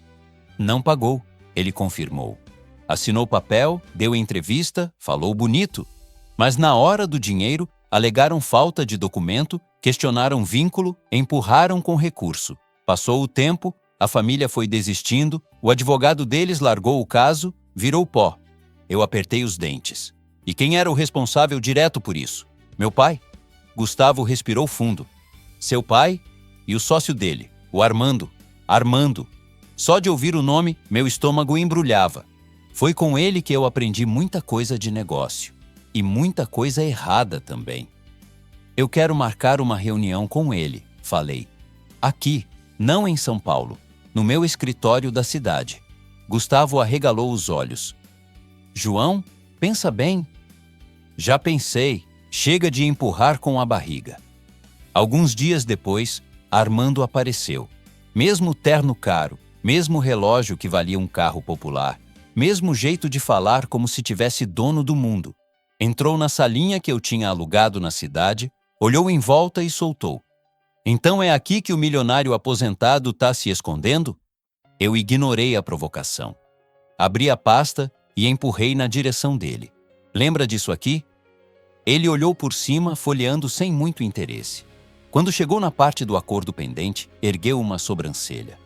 Não pagou, ele confirmou. Assinou papel, deu entrevista, falou bonito. Mas na hora do dinheiro, alegaram falta de documento, questionaram vínculo, empurraram com recurso. Passou o tempo, a família foi desistindo, o advogado deles largou o caso, virou pó. Eu apertei os dentes. E quem era o responsável direto por isso? Meu pai? Gustavo respirou fundo. Seu pai e o sócio dele, o Armando. Armando. Só de ouvir o nome, meu estômago embrulhava. Foi com ele que eu aprendi muita coisa de negócio. E muita coisa errada também. Eu quero marcar uma reunião com ele, falei. Aqui, não em São Paulo, no meu escritório da cidade. Gustavo arregalou os olhos. João, pensa bem. Já pensei, chega de empurrar com a barriga. Alguns dias depois, Armando apareceu. Mesmo terno caro, mesmo relógio que valia um carro popular, mesmo jeito de falar como se tivesse dono do mundo. Entrou na salinha que eu tinha alugado na cidade, olhou em volta e soltou. Então é aqui que o milionário aposentado tá se escondendo? Eu ignorei a provocação. Abri a pasta e empurrei na direção dele. Lembra disso aqui? Ele olhou por cima, folheando sem muito interesse. Quando chegou na parte do acordo pendente, ergueu uma sobrancelha.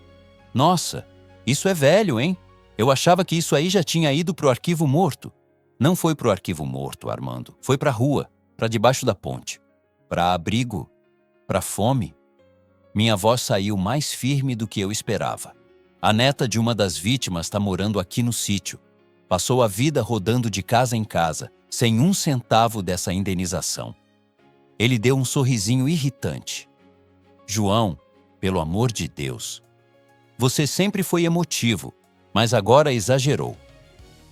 Nossa, isso é velho, hein? Eu achava que isso aí já tinha ido pro arquivo morto. Não foi pro arquivo morto, Armando. Foi pra rua, pra debaixo da ponte. Pra abrigo, pra fome. Minha voz saiu mais firme do que eu esperava. A neta de uma das vítimas está morando aqui no sítio. Passou a vida rodando de casa em casa, sem um centavo dessa indenização. Ele deu um sorrisinho irritante. João, pelo amor de Deus. Você sempre foi emotivo, mas agora exagerou.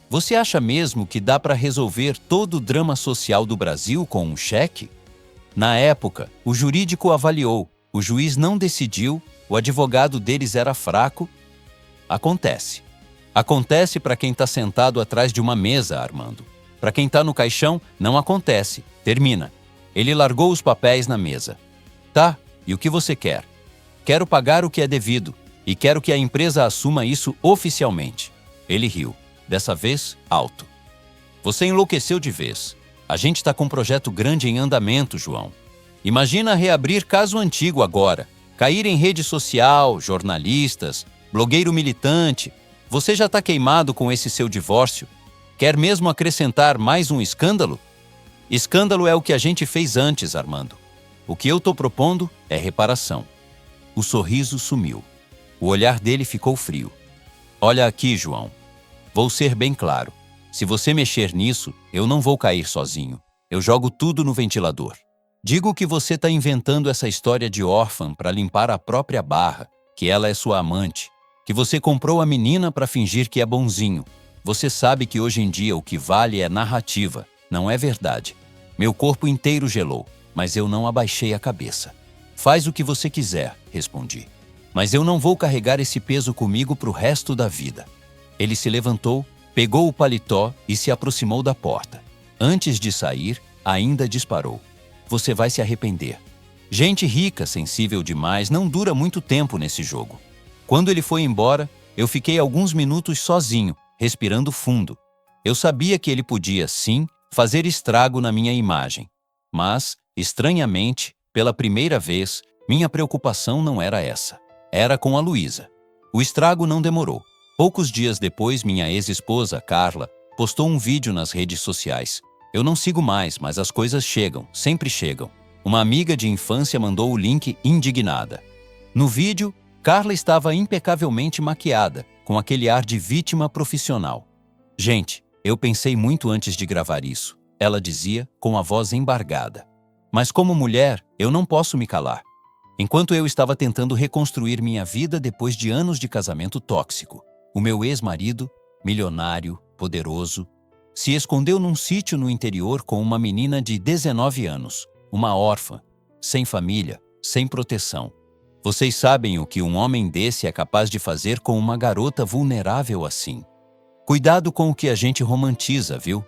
Você acha mesmo que dá para resolver todo o drama social do Brasil com um cheque? Na época, o jurídico avaliou, o juiz não decidiu, o advogado deles era fraco. Acontece. Acontece para quem está sentado atrás de uma mesa, Armando. Para quem está no caixão, não acontece. Termina. Ele largou os papéis na mesa. Tá, e o que você quer? Quero pagar o que é devido e quero que a empresa assuma isso oficialmente. Ele riu. dessa vez alto. Você enlouqueceu de vez. A gente está com um projeto grande em andamento, João. Imagina reabrir caso antigo agora, cair em rede social, jornalistas, blogueiro militante. Você já está queimado com esse seu divórcio? Quer mesmo acrescentar mais um escândalo? Escândalo é o que a gente fez antes, Armando. O que eu estou propondo é reparação. O sorriso sumiu. O olhar dele ficou frio. Olha aqui, João. Vou ser bem claro. Se você mexer nisso, eu não vou cair sozinho. Eu jogo tudo no ventilador. Digo que você está inventando essa história de órfã para limpar a própria barra, que ela é sua amante, que você comprou a menina para fingir que é bonzinho. Você sabe que hoje em dia o que vale é narrativa, não é verdade. Meu corpo inteiro gelou, mas eu não abaixei a cabeça. Faz o que você quiser, respondi. Mas eu não vou carregar esse peso comigo pro resto da vida. Ele se levantou, pegou o paletó e se aproximou da porta. Antes de sair, ainda disparou. Você vai se arrepender. Gente rica, sensível demais, não dura muito tempo nesse jogo. Quando ele foi embora, eu fiquei alguns minutos sozinho, respirando fundo. Eu sabia que ele podia, sim, fazer estrago na minha imagem. Mas, estranhamente, pela primeira vez, minha preocupação não era essa. Era com a Luísa. O estrago não demorou. Poucos dias depois, minha ex-esposa, Carla, postou um vídeo nas redes sociais. Eu não sigo mais, mas as coisas chegam, sempre chegam. Uma amiga de infância mandou o link indignada. No vídeo, Carla estava impecavelmente maquiada, com aquele ar de vítima profissional. Gente, eu pensei muito antes de gravar isso, ela dizia com a voz embargada. Mas como mulher, eu não posso me calar. Enquanto eu estava tentando reconstruir minha vida depois de anos de casamento tóxico, o meu ex-marido, milionário, poderoso, se escondeu num sítio no interior com uma menina de 19 anos, uma órfã, sem família, sem proteção. Vocês sabem o que um homem desse é capaz de fazer com uma garota vulnerável assim. Cuidado com o que a gente romantiza, viu?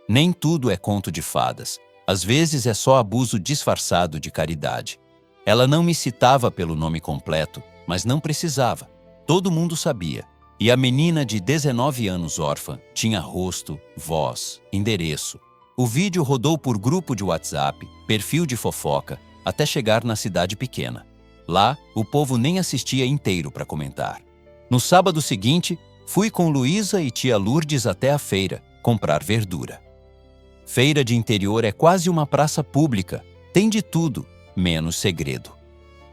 Nem tudo é conto de fadas. Às vezes é só abuso disfarçado de caridade. Ela não me citava pelo nome completo, mas não precisava. Todo mundo sabia. E a menina de 19 anos órfã tinha rosto, voz, endereço. O vídeo rodou por grupo de WhatsApp, perfil de fofoca, até chegar na cidade pequena. Lá, o povo nem assistia inteiro para comentar. No sábado seguinte, fui com Luísa e tia Lourdes até a feira, comprar verdura. Feira de interior é quase uma praça pública, tem de tudo, menos segredo.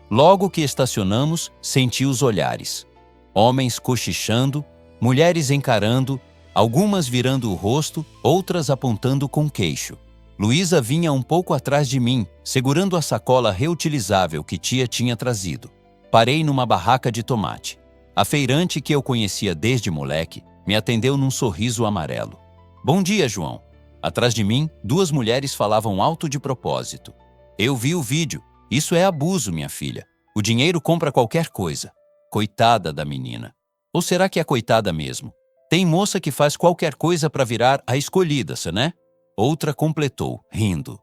Logo que estacionamos, senti os olhares. Homens cochichando, mulheres encarando, algumas virando o rosto, outras apontando com queixo. Luísa vinha um pouco atrás de mim, segurando a sacola reutilizável que tia tinha trazido. Parei numa barraca de tomate. A feirante, que eu conhecia desde moleque, me atendeu num sorriso amarelo. Bom dia, João. Atrás de mim, duas mulheres falavam alto de propósito. Eu vi o vídeo. Isso é abuso, minha filha. O dinheiro compra qualquer coisa. Coitada da menina. Ou será que é coitada mesmo? Tem moça que faz qualquer coisa para virar a escolhida, né? Outra completou, rindo.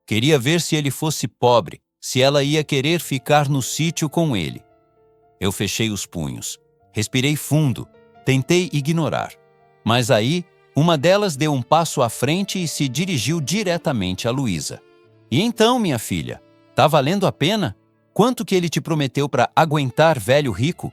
Queria ver se ele fosse pobre, se ela ia querer ficar no sítio com ele. Eu fechei os punhos. Respirei fundo. Tentei ignorar. Mas aí, uma delas deu um passo à frente e se dirigiu diretamente a Luísa. E então, minha filha, tá valendo a pena? Quanto que ele te prometeu para aguentar velho rico?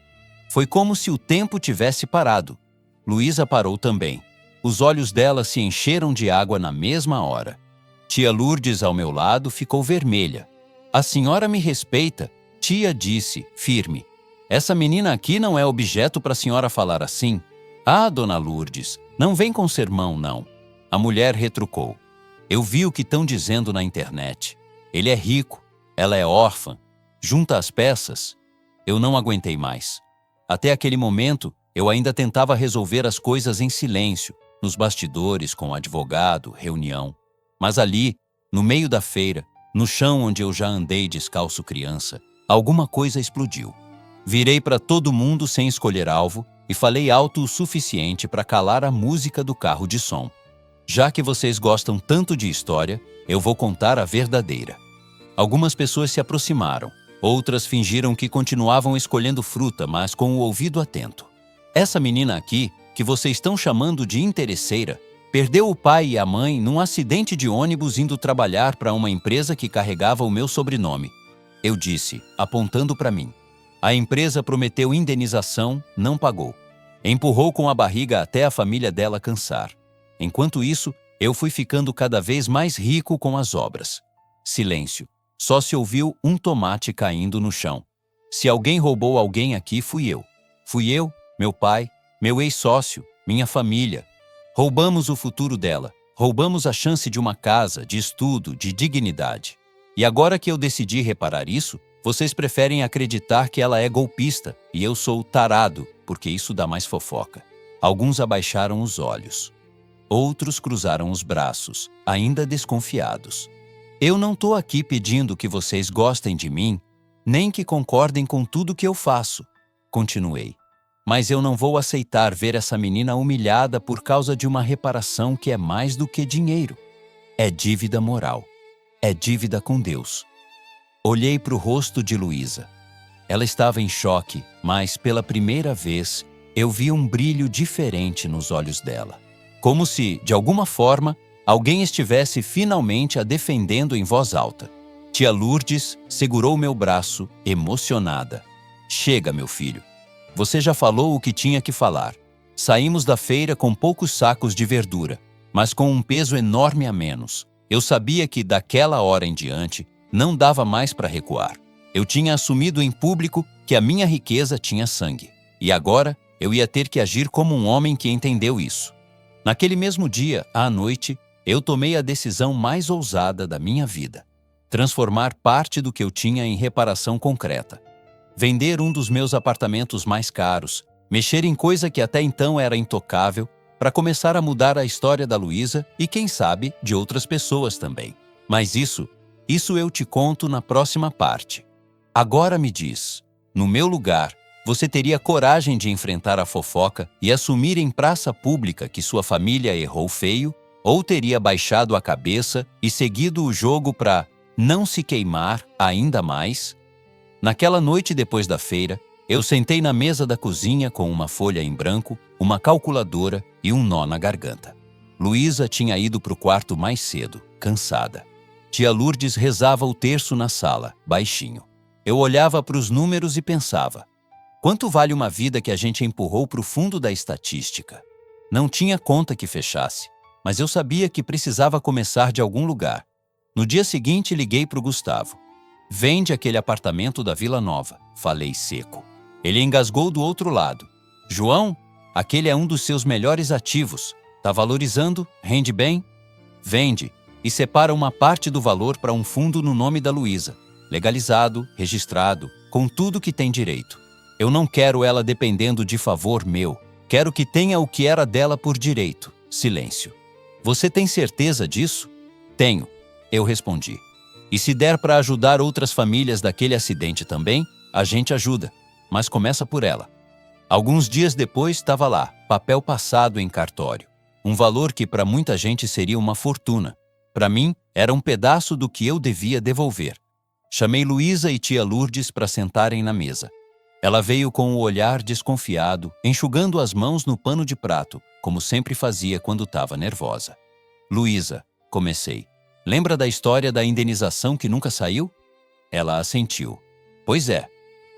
Foi como se o tempo tivesse parado. Luísa parou também. Os olhos dela se encheram de água na mesma hora. Tia Lourdes, ao meu lado, ficou vermelha. A senhora me respeita, tia disse, firme. Essa menina aqui não é objeto para a senhora falar assim. Ah, dona Lourdes, não vem com sermão, não. A mulher retrucou. Eu vi o que estão dizendo na internet. Ele é rico, ela é órfã. Junta as peças. Eu não aguentei mais. Até aquele momento, eu ainda tentava resolver as coisas em silêncio, nos bastidores, com o advogado, reunião. Mas ali, no meio da feira, no chão onde eu já andei descalço criança, alguma coisa explodiu. Virei para todo mundo sem escolher alvo e falei alto o suficiente para calar a música do carro de som. Já que vocês gostam tanto de história, eu vou contar a verdadeira. Algumas pessoas se aproximaram. Outras fingiram que continuavam escolhendo fruta, mas com o ouvido atento. Essa menina aqui que vocês estão chamando de interesseira, perdeu o pai e a mãe num acidente de ônibus indo trabalhar para uma empresa que carregava o meu sobrenome. Eu disse, apontando para mim. A empresa prometeu indenização, não pagou. Empurrou com a barriga até a família dela cansar. Enquanto isso, eu fui ficando cada vez mais rico com as obras. Silêncio. Só se ouviu um tomate caindo no chão. Se alguém roubou alguém aqui, fui eu. Fui eu, meu pai, meu ex-sócio, minha família. Roubamos o futuro dela. Roubamos a chance de uma casa, de estudo, de dignidade. E agora que eu decidi reparar isso, vocês preferem acreditar que ela é golpista e eu sou tarado, porque isso dá mais fofoca. Alguns abaixaram os olhos. Outros cruzaram os braços, ainda desconfiados. Eu não estou aqui pedindo que vocês gostem de mim, nem que concordem com tudo que eu faço. Continuei. Mas eu não vou aceitar ver essa menina humilhada por causa de uma reparação que é mais do que dinheiro. É dívida moral. É dívida com Deus. Olhei para o rosto de Luísa. Ela estava em choque, mas pela primeira vez eu vi um brilho diferente nos olhos dela. Como se, de alguma forma, alguém estivesse finalmente a defendendo em voz alta. Tia Lourdes segurou meu braço, emocionada. Chega, meu filho. Você já falou o que tinha que falar. Saímos da feira com poucos sacos de verdura, mas com um peso enorme a menos. Eu sabia que, daquela hora em diante, não dava mais para recuar. Eu tinha assumido em público que a minha riqueza tinha sangue. E agora, eu ia ter que agir como um homem que entendeu isso. Naquele mesmo dia, à noite, eu tomei a decisão mais ousada da minha vida. Transformar parte do que eu tinha em reparação concreta. Vender um dos meus apartamentos mais caros, mexer em coisa que até então era intocável, para começar a mudar a história da Luísa e, quem sabe, de outras pessoas também. Mas isso eu te conto na próxima parte. Agora me diz, no meu lugar, você teria coragem de enfrentar a fofoca e assumir em praça pública que sua família errou feio? Ou teria baixado a cabeça e seguido o jogo para não se queimar ainda mais? Naquela noite depois da feira, eu sentei na mesa da cozinha com uma folha em branco, uma calculadora e um nó na garganta. Luísa tinha ido para o quarto mais cedo, cansada. Tia Lourdes rezava o terço na sala, baixinho. Eu olhava para os números e pensava, quanto vale uma vida que a gente empurrou para o fundo da estatística? Não tinha conta que fechasse, mas eu sabia que precisava começar de algum lugar. No dia seguinte, liguei para o Gustavo. Vende aquele apartamento da Vila Nova, falei seco. Ele engasgou do outro lado. João, aquele é um dos seus melhores ativos. Tá valorizando? Rende bem? Vende e separa uma parte do valor para um fundo no nome da Luísa. Legalizado, registrado, com tudo que tem direito. Eu não quero ela dependendo de favor meu. Quero que tenha o que era dela por direito. Silêncio. Você tem certeza disso? Tenho, eu respondi. E se der para ajudar outras famílias daquele acidente também, a gente ajuda, mas começa por ela. Alguns dias depois estava lá, papel passado em cartório. Um valor que para muita gente seria uma fortuna. Para mim, era um pedaço do que eu devia devolver. Chamei Luísa e tia Lourdes para sentarem na mesa. Ela veio com o olhar desconfiado, enxugando as mãos no pano de prato, como sempre fazia quando estava nervosa. Luísa, comecei. Lembra da história da indenização que nunca saiu? Ela assentiu. Pois é,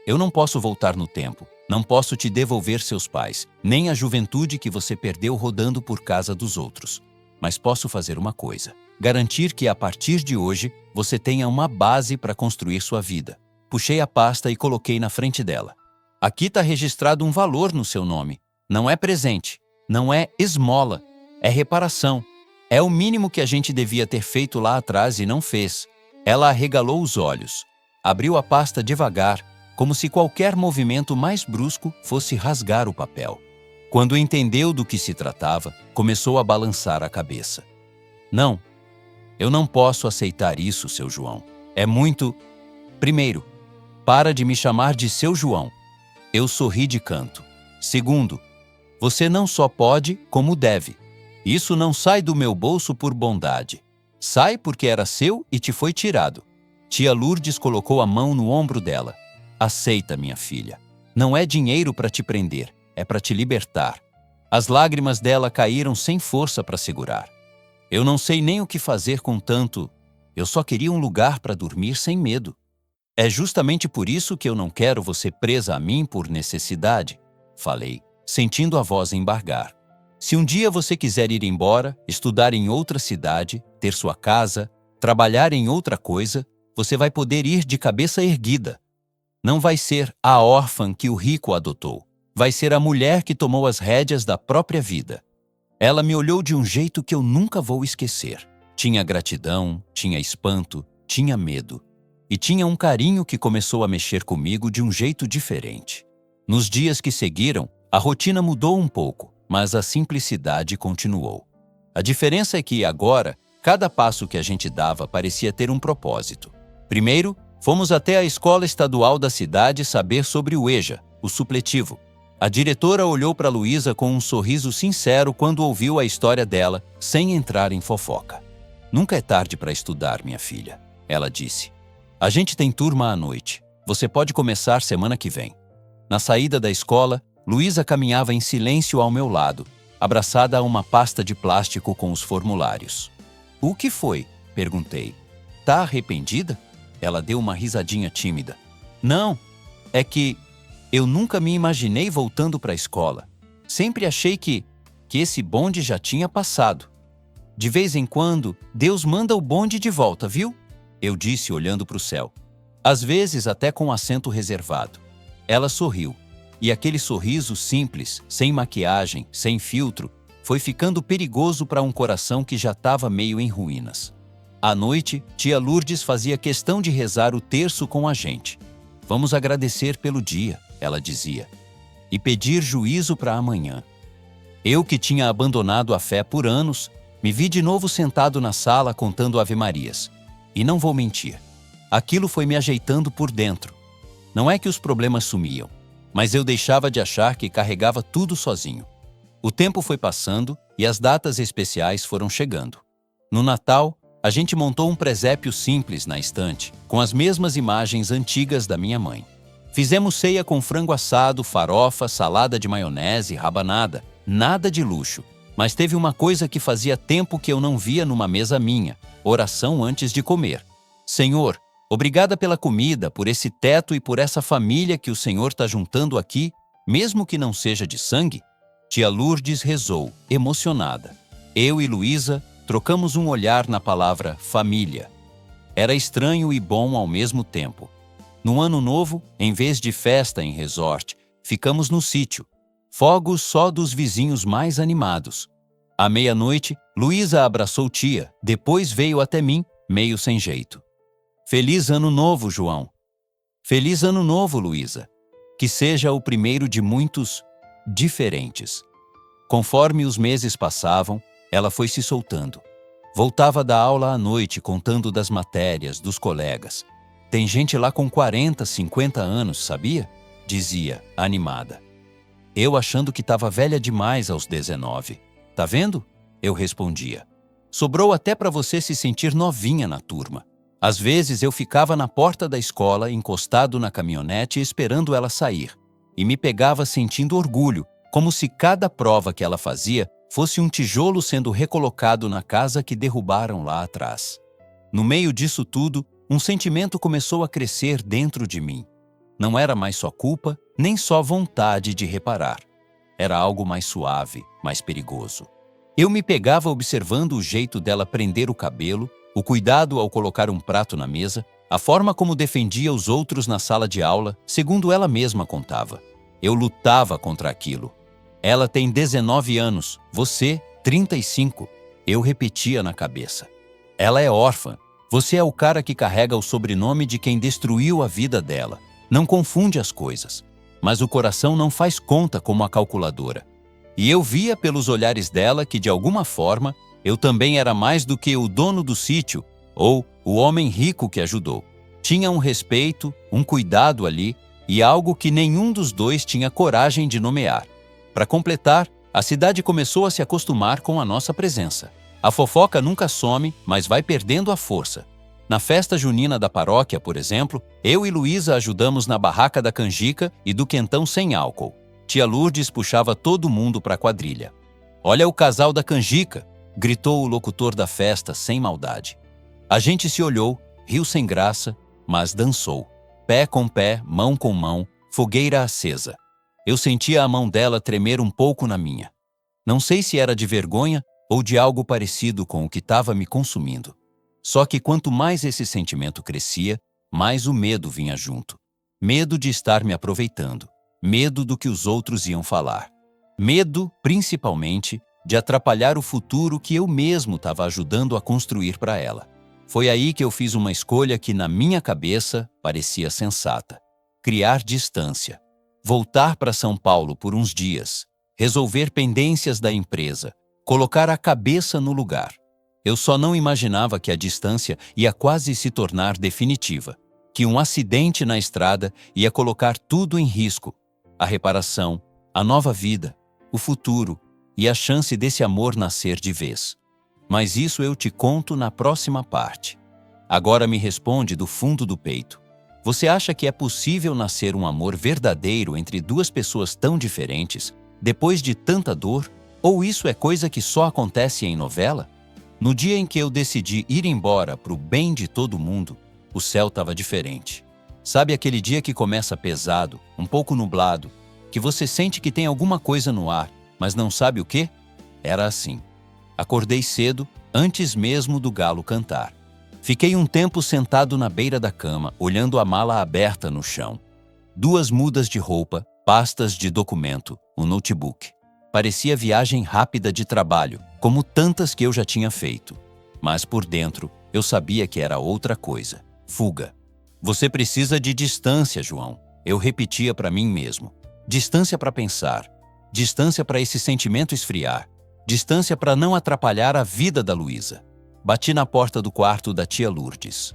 eu não posso voltar no tempo, não posso te devolver seus pais, nem a juventude que você perdeu rodando por casa dos outros. Mas posso fazer uma coisa, garantir que a partir de hoje você tenha uma base para construir sua vida. Puxei a pasta e coloquei na frente dela. Aqui está registrado um valor no seu nome. Não é presente, não é esmola, é reparação. É o mínimo que a gente devia ter feito lá atrás e não fez. Ela arregalou os olhos. Abriu a pasta devagar, como se qualquer movimento mais brusco fosse rasgar o papel. Quando entendeu do que se tratava, começou a balançar a cabeça. Não, eu não posso aceitar isso, seu João. É muito... Primeiro, para de me chamar de seu João. Eu sorri de canto. Segundo, você não só pode, como deve. Isso não sai do meu bolso por bondade. Sai porque era seu e te foi tirado. Tia Lourdes colocou a mão no ombro dela. Aceita, minha filha. Não é dinheiro para te prender, é para te libertar. As lágrimas dela caíram sem força para segurar. Eu não sei nem o que fazer com tanto. Eu só queria um lugar para dormir sem medo. É justamente por isso que eu não quero você presa a mim por necessidade, falei, sentindo a voz embargar. Se um dia você quiser ir embora, estudar em outra cidade, ter sua casa, trabalhar em outra coisa, você vai poder ir de cabeça erguida. Não vai ser a órfã que o rico adotou. Vai ser a mulher que tomou as rédeas da própria vida. Ela me olhou de um jeito que eu nunca vou esquecer. Tinha gratidão, tinha espanto, tinha medo. E tinha um carinho que começou a mexer comigo de um jeito diferente. Nos dias que seguiram, a rotina mudou um pouco, mas a simplicidade continuou. A diferença é que, agora, cada passo que a gente dava parecia ter um propósito. Primeiro, fomos até a escola estadual da cidade saber sobre o EJA, o supletivo. A diretora olhou para Luísa com um sorriso sincero quando ouviu a história dela, sem entrar em fofoca. Nunca é tarde para estudar, minha filha, ela disse. A gente tem turma à noite. Você pode começar semana que vem. Na saída da escola, Luísa caminhava em silêncio ao meu lado, abraçada a uma pasta de plástico com os formulários. O que foi? Perguntei. Tá arrependida? Ela deu uma risadinha tímida. Não, é que eu nunca me imaginei voltando para a escola. Sempre achei que esse bonde já tinha passado. De vez em quando, Deus manda o bonde de volta, viu? Eu disse olhando para o céu. Às vezes até com acento reservado. Ela sorriu. E aquele sorriso simples, sem maquiagem, sem filtro, foi ficando perigoso para um coração que já estava meio em ruínas. À noite, tia Lourdes fazia questão de rezar o terço com a gente. Vamos agradecer pelo dia, ela dizia, e pedir juízo para amanhã. Eu, que tinha abandonado a fé por anos, me vi de novo sentado na sala contando ave-marias. E não vou mentir, aquilo foi me ajeitando por dentro. Não é que os problemas sumiam, mas eu deixava de achar que carregava tudo sozinho. O tempo foi passando e as datas especiais foram chegando. No Natal, a gente montou um presépio simples na estante, com as mesmas imagens antigas da minha mãe. Fizemos ceia com frango assado, farofa, salada de maionese, rabanada, nada de luxo. Mas teve uma coisa que fazia tempo que eu não via numa mesa minha: oração antes de comer. Senhor, obrigada pela comida, por esse teto e por essa família que o Senhor está juntando aqui, mesmo que não seja de sangue. Tia Lourdes rezou, emocionada. Eu e Luísa trocamos um olhar na palavra família. Era estranho e bom ao mesmo tempo. No ano novo, em vez de festa em resort, ficamos no sítio. Fogos só dos vizinhos mais animados. À meia-noite, Luísa abraçou tia, depois veio até mim, meio sem jeito. Feliz Ano Novo, João. Feliz Ano Novo, Luísa. Que seja o primeiro de muitos diferentes. Conforme os meses passavam, ela foi se soltando. Voltava da aula à noite contando das matérias, dos colegas. Tem gente lá com 40, 50 anos, sabia? Dizia, animada. Eu achando que estava velha demais aos 19. Tá vendo? Eu respondia. Sobrou até para você se sentir novinha na turma. Às vezes eu ficava na porta da escola, encostado na caminhonete, esperando ela sair. E me pegava sentindo orgulho, como se cada prova que ela fazia fosse um tijolo sendo recolocado na casa que derrubaram lá atrás. No meio disso tudo, um sentimento começou a crescer dentro de mim. Não era mais só culpa, nem só vontade de reparar. Era algo mais suave, mais perigoso. Eu me pegava observando o jeito dela prender o cabelo, o cuidado ao colocar um prato na mesa, a forma como defendia os outros na sala de aula, segundo ela mesma contava. Eu lutava contra aquilo. Ela tem 19 anos, você, 35. Eu repetia na cabeça. Ela é órfã. Você é o cara que carrega o sobrenome de quem destruiu a vida dela. Não confunde as coisas. Mas o coração não faz conta como a calculadora. E eu via pelos olhares dela que, de alguma forma, eu também era mais do que o dono do sítio ou o homem rico que ajudou. Tinha um respeito, um cuidado ali e algo que nenhum dos dois tinha coragem de nomear. Para completar, a cidade começou a se acostumar com a nossa presença. A fofoca nunca some, mas vai perdendo a força. Na festa junina da paróquia, por exemplo, eu e Luísa ajudamos na barraca da canjica e do quentão sem álcool. Tia Lourdes puxava todo mundo para a quadrilha. "Olha o casal da canjica!" gritou o locutor da festa sem maldade. A gente se olhou, riu sem graça, mas dançou. Pé com pé, mão com mão, fogueira acesa. Eu sentia a mão dela tremer um pouco na minha. Não sei se era de vergonha ou de algo parecido com o que estava me consumindo. Só que quanto mais esse sentimento crescia, mais o medo vinha junto. Medo de estar me aproveitando. Medo do que os outros iam falar. Medo, principalmente, de atrapalhar o futuro que eu mesmo estava ajudando a construir para ela. Foi aí que eu fiz uma escolha que, na minha cabeça, parecia sensata. Criar distância. Voltar para São Paulo por uns dias. Resolver pendências da empresa. Colocar a cabeça no lugar. Eu só não imaginava que a distância ia quase se tornar definitiva. Que um acidente na estrada ia colocar tudo em risco. A reparação, a nova vida, o futuro e a chance desse amor nascer de vez. Mas isso eu te conto na próxima parte. Agora me responde do fundo do peito. Você acha que é possível nascer um amor verdadeiro entre duas pessoas tão diferentes, depois de tanta dor? Ou isso é coisa que só acontece em novela? No dia em que eu decidi ir embora para o bem de todo mundo, o céu estava diferente. Sabe aquele dia que começa pesado, um pouco nublado, que você sente que tem alguma coisa no ar, mas não sabe o quê? Era assim. Acordei cedo, antes mesmo do galo cantar. Fiquei um tempo sentado na beira da cama, olhando a mala aberta no chão. 2 mudas de roupa, pastas de documento, um notebook. Parecia viagem rápida de trabalho, como tantas que eu já tinha feito. Mas por dentro, eu sabia que era outra coisa. Fuga. Você precisa de distância, João. Eu repetia para mim mesmo. Distância para pensar. Distância para esse sentimento esfriar. Distância para não atrapalhar a vida da Luísa. Bati na porta do quarto da tia Lourdes.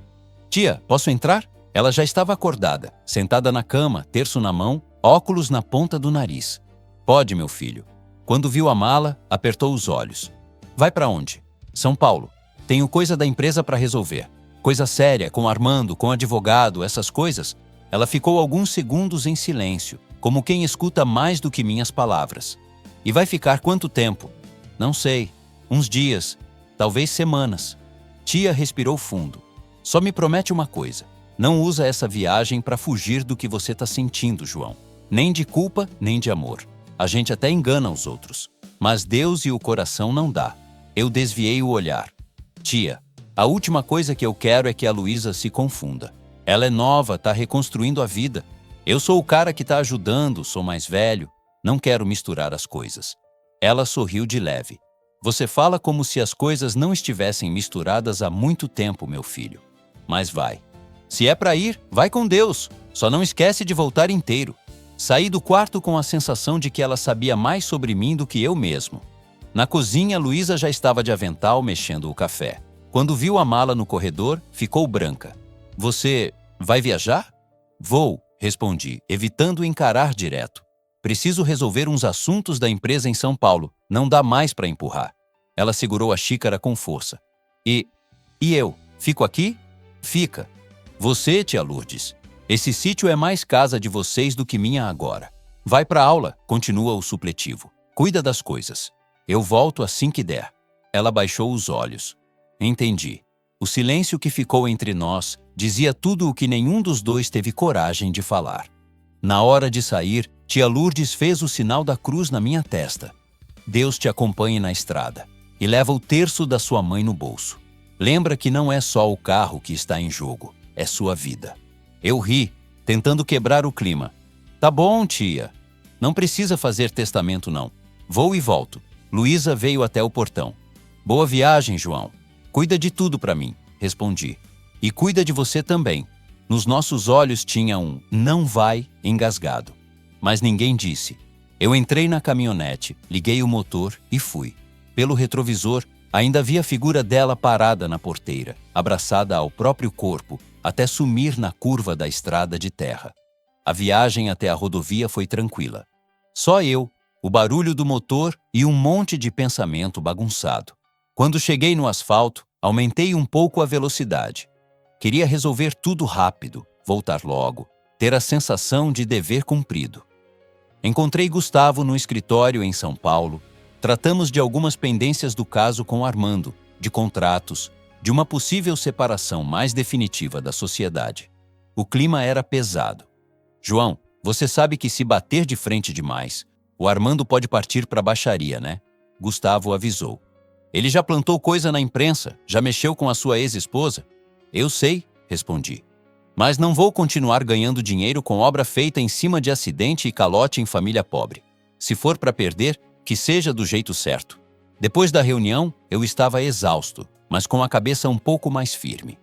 "Tia, posso entrar?" Ela já estava acordada, sentada na cama, terço na mão, óculos na ponta do nariz. "Pode, meu filho." Quando viu a mala, apertou os olhos. "Vai para onde?" "São Paulo. Tenho coisa da empresa para resolver. Coisa séria, com Armando, com advogado, essas coisas." Ela ficou alguns segundos em silêncio, como quem escuta mais do que minhas palavras. "E vai ficar quanto tempo?" "Não sei. Uns dias. Talvez semanas." Tia respirou fundo. "Só me promete uma coisa. Não usa essa viagem para fugir do que você está sentindo, João. Nem de culpa, nem de amor. A gente até engana os outros. Mas Deus e o coração não dá." Eu desviei o olhar. "Tia, a última coisa que eu quero é que a Luísa se confunda. Ela é nova, está reconstruindo a vida. Eu sou o cara que está ajudando, sou mais velho. Não quero misturar as coisas." Ela sorriu de leve. "Você fala como se as coisas não estivessem misturadas há muito tempo, meu filho. Mas vai. Se é para ir, vai com Deus. Só não esquece de voltar inteiro." Saí do quarto com a sensação de que ela sabia mais sobre mim do que eu mesmo. Na cozinha, Luísa já estava de avental mexendo o café. Quando viu a mala no corredor, ficou branca. "Você vai viajar?" "Vou", respondi, evitando encarar direto. "Preciso resolver uns assuntos da empresa em São Paulo. Não dá mais para empurrar." Ela segurou a xícara com força. E eu? Fico aqui?" "Fica. Você, tia Lourdes. Esse sítio é mais casa de vocês do que minha agora. Vai para aula", continua o supletivo. "Cuida das coisas. Eu volto assim que der." Ela baixou os olhos. Entendi. O silêncio que ficou entre nós dizia tudo o que nenhum dos dois teve coragem de falar. Na hora de sair, tia Lourdes fez o sinal da cruz na minha testa. "Deus te acompanhe na estrada e leva o terço da sua mãe no bolso. Lembra que não é só o carro que está em jogo, é sua vida." Eu ri, tentando quebrar o clima. "Tá bom, tia. Não precisa fazer testamento, não. Vou e volto." Luísa veio até o portão. "Boa viagem, João. Cuida de tudo para mim", respondi. "E cuida de você também." Nos nossos olhos tinha um "não vai" engasgado. Mas ninguém disse. Eu entrei na caminhonete, liguei o motor e fui. Pelo retrovisor, ainda vi a figura dela parada na porteira, abraçada ao próprio corpo, até sumir na curva da estrada de terra. A viagem até a rodovia foi tranquila. Só eu, o barulho do motor e um monte de pensamento bagunçado. Quando cheguei no asfalto, aumentei um pouco a velocidade. Queria resolver tudo rápido, voltar logo, ter a sensação de dever cumprido. Encontrei Gustavo no escritório em São Paulo. Tratamos de algumas pendências do caso com Armando, de contratos, de uma possível separação mais definitiva da sociedade. O clima era pesado. João, você sabe que se bater de frente demais, o Armando pode partir para a baixaria, né? Gustavo avisou. Ele já plantou coisa na imprensa, já mexeu com a sua ex-esposa? Eu sei, respondi. Mas não vou continuar ganhando dinheiro com obra feita em cima de acidente e calote em família pobre. Se for para perder, que seja do jeito certo. Depois da reunião, eu estava exausto, mas com a cabeça um pouco mais firme.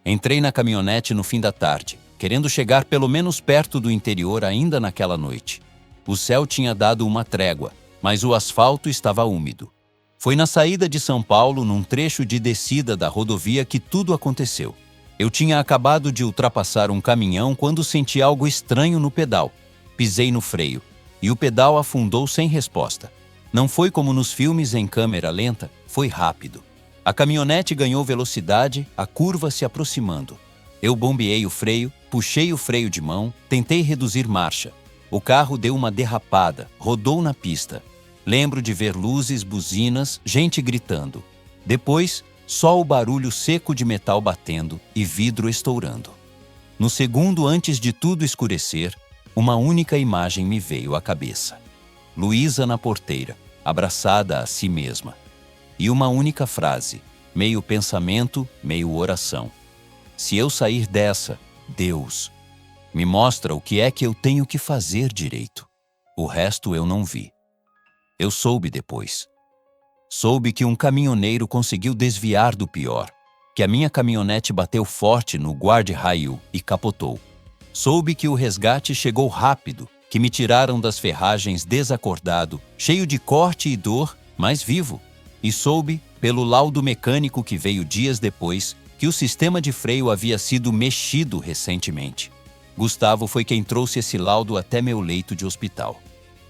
Entrei na caminhonete no fim da tarde, querendo chegar pelo menos perto do interior ainda naquela noite. O céu tinha dado uma trégua, mas o asfalto estava úmido. Foi na saída de São Paulo, num trecho de descida da rodovia, que tudo aconteceu. Eu tinha acabado de ultrapassar um caminhão quando senti algo estranho no pedal. Pisei no freio, e o pedal afundou sem resposta. Não foi como nos filmes em câmera lenta, foi rápido. A caminhonete ganhou velocidade, a curva se aproximando. Eu bombeei o freio, puxei o freio de mão, tentei reduzir marcha. O carro deu uma derrapada, rodou na pista. Lembro de ver luzes, buzinas, gente gritando. Depois, só o barulho seco de metal batendo e vidro estourando. No segundo antes de tudo escurecer, uma única imagem me veio à cabeça. Luísa na porteira, abraçada a si mesma. E uma única frase, meio pensamento, meio oração. Se eu sair dessa, Deus, me mostra o que é que eu tenho que fazer direito. O resto eu não vi. Eu soube depois. Soube que um caminhoneiro conseguiu desviar do pior, que a minha caminhonete bateu forte no guarda-rail e capotou. Soube que o resgate chegou rápido, que me tiraram das ferragens desacordado, cheio de corte e dor, mas vivo. E soube, pelo laudo mecânico que veio dias depois, que o sistema de freio havia sido mexido recentemente. Gustavo foi quem trouxe esse laudo até meu leito de hospital.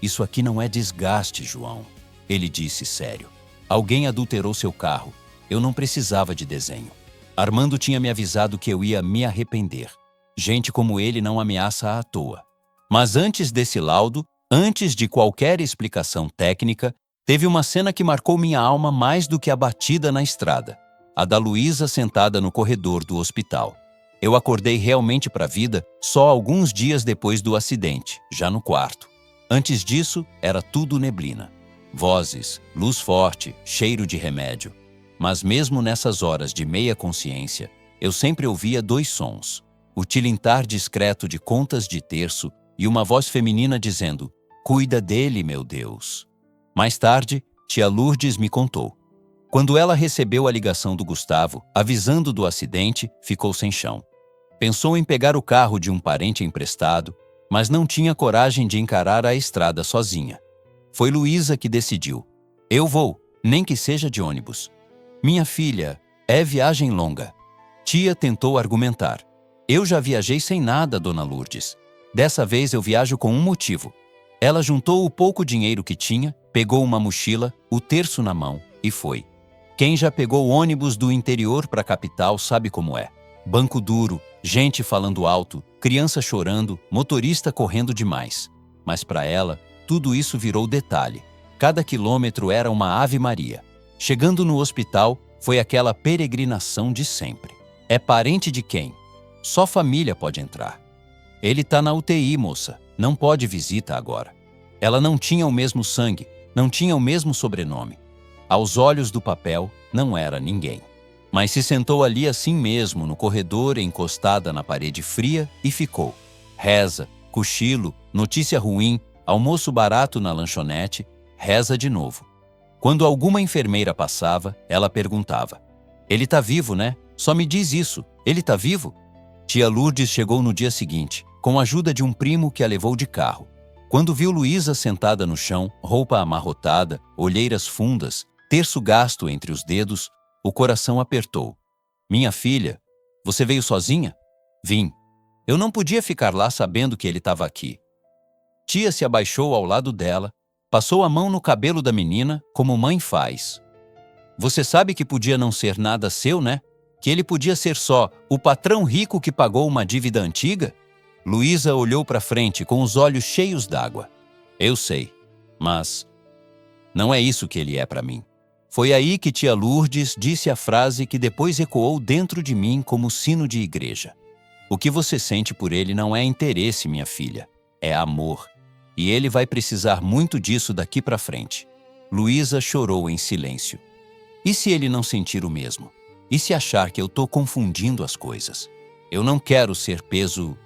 Isso aqui não é desgaste, João, ele disse sério. Alguém adulterou seu carro. Eu não precisava de desenho. Armando tinha me avisado que eu ia me arrepender. Gente como ele não ameaça à toa. Mas antes desse laudo, antes de qualquer explicação técnica, teve uma cena que marcou minha alma mais do que a batida na estrada. A da Luísa sentada no corredor do hospital. Eu acordei realmente para a vida só alguns dias depois do acidente, já no quarto. Antes disso, era tudo neblina. Vozes, luz forte, cheiro de remédio. Mas mesmo nessas horas de meia consciência, eu sempre ouvia dois sons. O tilintar discreto de contas de terço e uma voz feminina dizendo, "Cuida dele, meu Deus." Mais tarde, tia Lourdes me contou. Quando ela recebeu a ligação do Gustavo, avisando do acidente, ficou sem chão. Pensou em pegar o carro de um parente emprestado, mas não tinha coragem de encarar a estrada sozinha. Foi Luísa que decidiu. Eu vou, nem que seja de ônibus. Minha filha, é viagem longa. Tia tentou argumentar. Eu já viajei sem nada, dona Lourdes. Dessa vez eu viajo com um motivo. Ela juntou o pouco dinheiro que tinha, pegou uma mochila, o terço na mão e foi. Quem já pegou ônibus do interior para a capital sabe como é. Banco duro, gente falando alto, criança chorando, motorista correndo demais. Mas para ela, tudo isso virou detalhe. Cada quilômetro era uma ave-maria. Chegando no hospital, foi aquela peregrinação de sempre. É parente de quem? Só família pode entrar. Ele tá na UTI, moça. Não pode visita agora. Ela não tinha o mesmo sangue, não tinha o mesmo sobrenome. Aos olhos do papel, não era ninguém. Mas se sentou ali assim mesmo, no corredor, encostada na parede fria, e ficou. Reza, cochilo, notícia ruim, almoço barato na lanchonete, reza de novo. Quando alguma enfermeira passava, ela perguntava, "Ele tá vivo, né? Só me diz isso, ele tá vivo?" Tia Lourdes chegou no dia seguinte, com a ajuda de um primo que a levou de carro. Quando viu Luísa sentada no chão, roupa amarrotada, olheiras fundas, terço gasto entre os dedos, o coração apertou. "Minha filha, você veio sozinha?" "Vim. Eu não podia ficar lá sabendo que ele estava aqui." Tia se abaixou ao lado dela, passou a mão no cabelo da menina, como mãe faz. "Você sabe que podia não ser nada seu, né? Que ele podia ser só o patrão rico que pagou uma dívida antiga?" Luísa olhou para frente com os olhos cheios d'água. Eu sei, mas não é isso que ele é para mim. Foi aí que tia Lourdes disse a frase que depois ecoou dentro de mim como sino de igreja. O que você sente por ele não é interesse, minha filha, é amor. E ele vai precisar muito disso daqui para frente. Luísa chorou em silêncio. E se ele não sentir o mesmo? E se achar que eu tô confundindo as coisas? Eu não quero ser peso.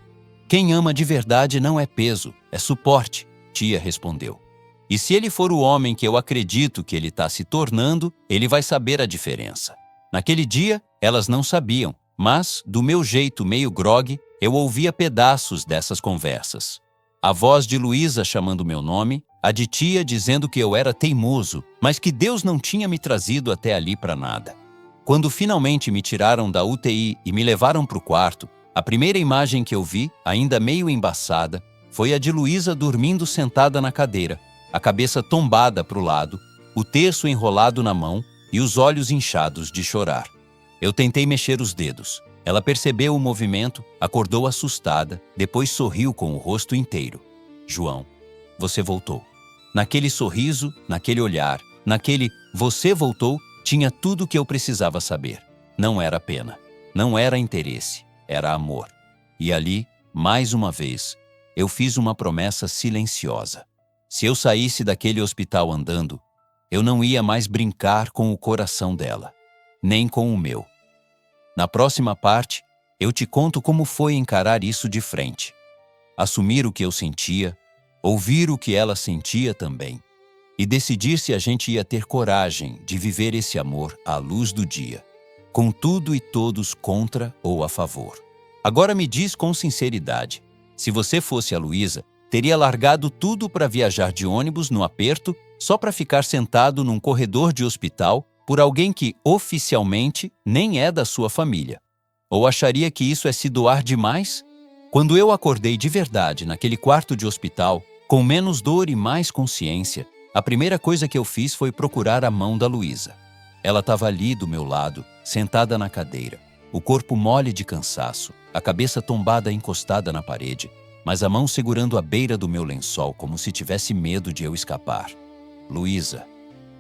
Quem ama de verdade não é peso, é suporte, tia respondeu. E se ele for o homem que eu acredito que ele está se tornando, ele vai saber a diferença. Naquele dia, elas não sabiam, mas, do meu jeito meio grogue, eu ouvia pedaços dessas conversas. A voz de Luísa chamando meu nome, a de tia dizendo que eu era teimoso, mas que Deus não tinha me trazido até ali para nada. Quando finalmente me tiraram da UTI e me levaram para o quarto, a primeira imagem que eu vi, ainda meio embaçada, foi a de Luísa dormindo sentada na cadeira, a cabeça tombada para o lado, o terço enrolado na mão e os olhos inchados de chorar. Eu tentei mexer os dedos. Ela percebeu o movimento, acordou assustada, depois sorriu com o rosto inteiro. João, você voltou. Naquele sorriso, naquele olhar, naquele você voltou, tinha tudo o que eu precisava saber. Não era pena, não era interesse, era amor. E ali, mais uma vez, eu fiz uma promessa silenciosa. Se eu saísse daquele hospital andando, eu não ia mais brincar com o coração dela, nem com o meu. Na próxima parte, eu te conto como foi encarar isso de frente. Assumir o que eu sentia, ouvir o que ela sentia também, e decidir se a gente ia ter coragem de viver esse amor à luz do dia, com tudo e todos contra ou a favor. Agora me diz com sinceridade, se você fosse a Luísa, teria largado tudo para viajar de ônibus no aperto só para ficar sentado num corredor de hospital por alguém que, oficialmente, nem é da sua família? Ou acharia que isso é se doar demais? Quando eu acordei de verdade naquele quarto de hospital, com menos dor e mais consciência, a primeira coisa que eu fiz foi procurar a mão da Luísa. Ela estava ali do meu lado, sentada na cadeira, o corpo mole de cansaço, a cabeça tombada encostada na parede, mas a mão segurando a beira do meu lençol como se tivesse medo de eu escapar. Luísa.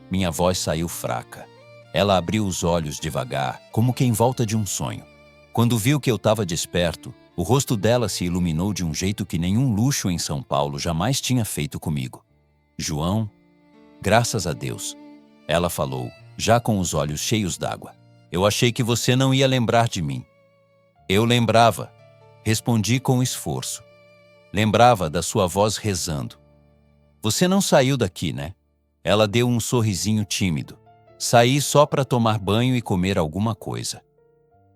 Minha voz saiu fraca. Ela abriu os olhos devagar, como que em volta de um sonho. Quando viu que eu estava desperto, o rosto dela se iluminou de um jeito que nenhum luxo em São Paulo jamais tinha feito comigo. João, graças a Deus, ela falou, já com os olhos cheios d'água. Eu achei que você não ia lembrar de mim. Eu lembrava, respondi com esforço. Lembrava da sua voz rezando. Você não saiu daqui, né? Ela deu um sorrisinho tímido. Saí só para tomar banho e comer alguma coisa.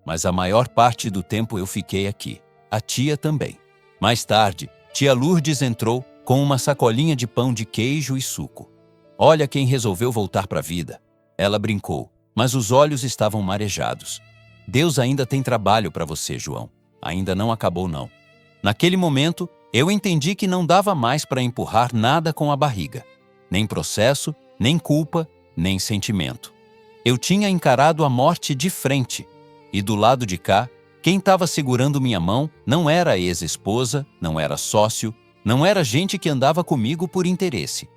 Mas a maior parte do tempo eu fiquei aqui. A tia também. Mais tarde, tia Lourdes entrou com uma sacolinha de pão de queijo e suco. Olha quem resolveu voltar para a vida. Ela brincou, mas os olhos estavam marejados. Deus ainda tem trabalho para você, João. Ainda não acabou, não. Naquele momento, eu entendi que não dava mais para empurrar nada com a barriga. Nem processo, nem culpa, nem sentimento. Eu tinha encarado a morte de frente. E do lado de cá, quem estava segurando minha mão não era a ex-esposa, não era sócio, não era gente que andava comigo por interesse.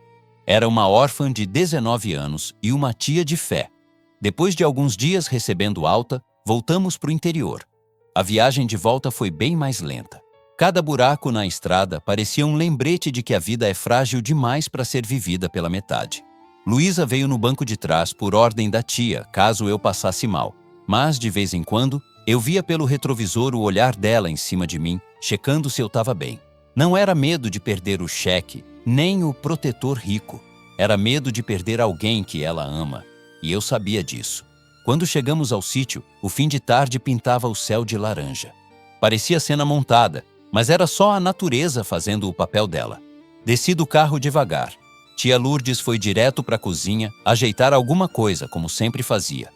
Era uma órfã de 19 anos e uma tia de fé. Depois de alguns dias recebendo alta, voltamos para o interior. A viagem de volta foi bem mais lenta. Cada buraco na estrada parecia um lembrete de que a vida é frágil demais para ser vivida pela metade. Luísa veio no banco de trás por ordem da tia, caso eu passasse mal. Mas, de vez em quando, eu via pelo retrovisor o olhar dela em cima de mim, checando se eu estava bem. Não era medo de perder o cheque, nem o protetor rico. Era medo de perder alguém que ela ama. E eu sabia disso. Quando chegamos ao sítio, o fim de tarde pintava o céu de laranja. Parecia cena montada, mas era só a natureza fazendo o papel dela. Desci do carro devagar. Tia Lourdes foi direto para a cozinha ajeitar alguma coisa, como sempre fazia.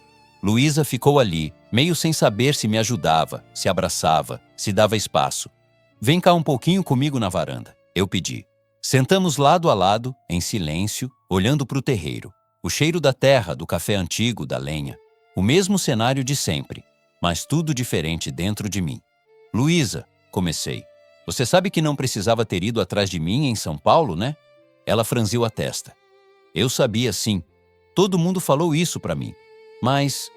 Luísa ficou ali, meio sem saber se me ajudava, se abraçava, se dava espaço. Vem cá um pouquinho comigo na varanda, eu pedi. Sentamos lado a lado, em silêncio, olhando para o terreiro. O cheiro da terra, do café antigo, da lenha. O mesmo cenário de sempre, mas tudo diferente dentro de mim. Luísa, comecei. Você sabe que não precisava ter ido atrás de mim em São Paulo, né? Ela franziu a testa. Eu sabia, sim. Todo mundo falou isso para mim. Mas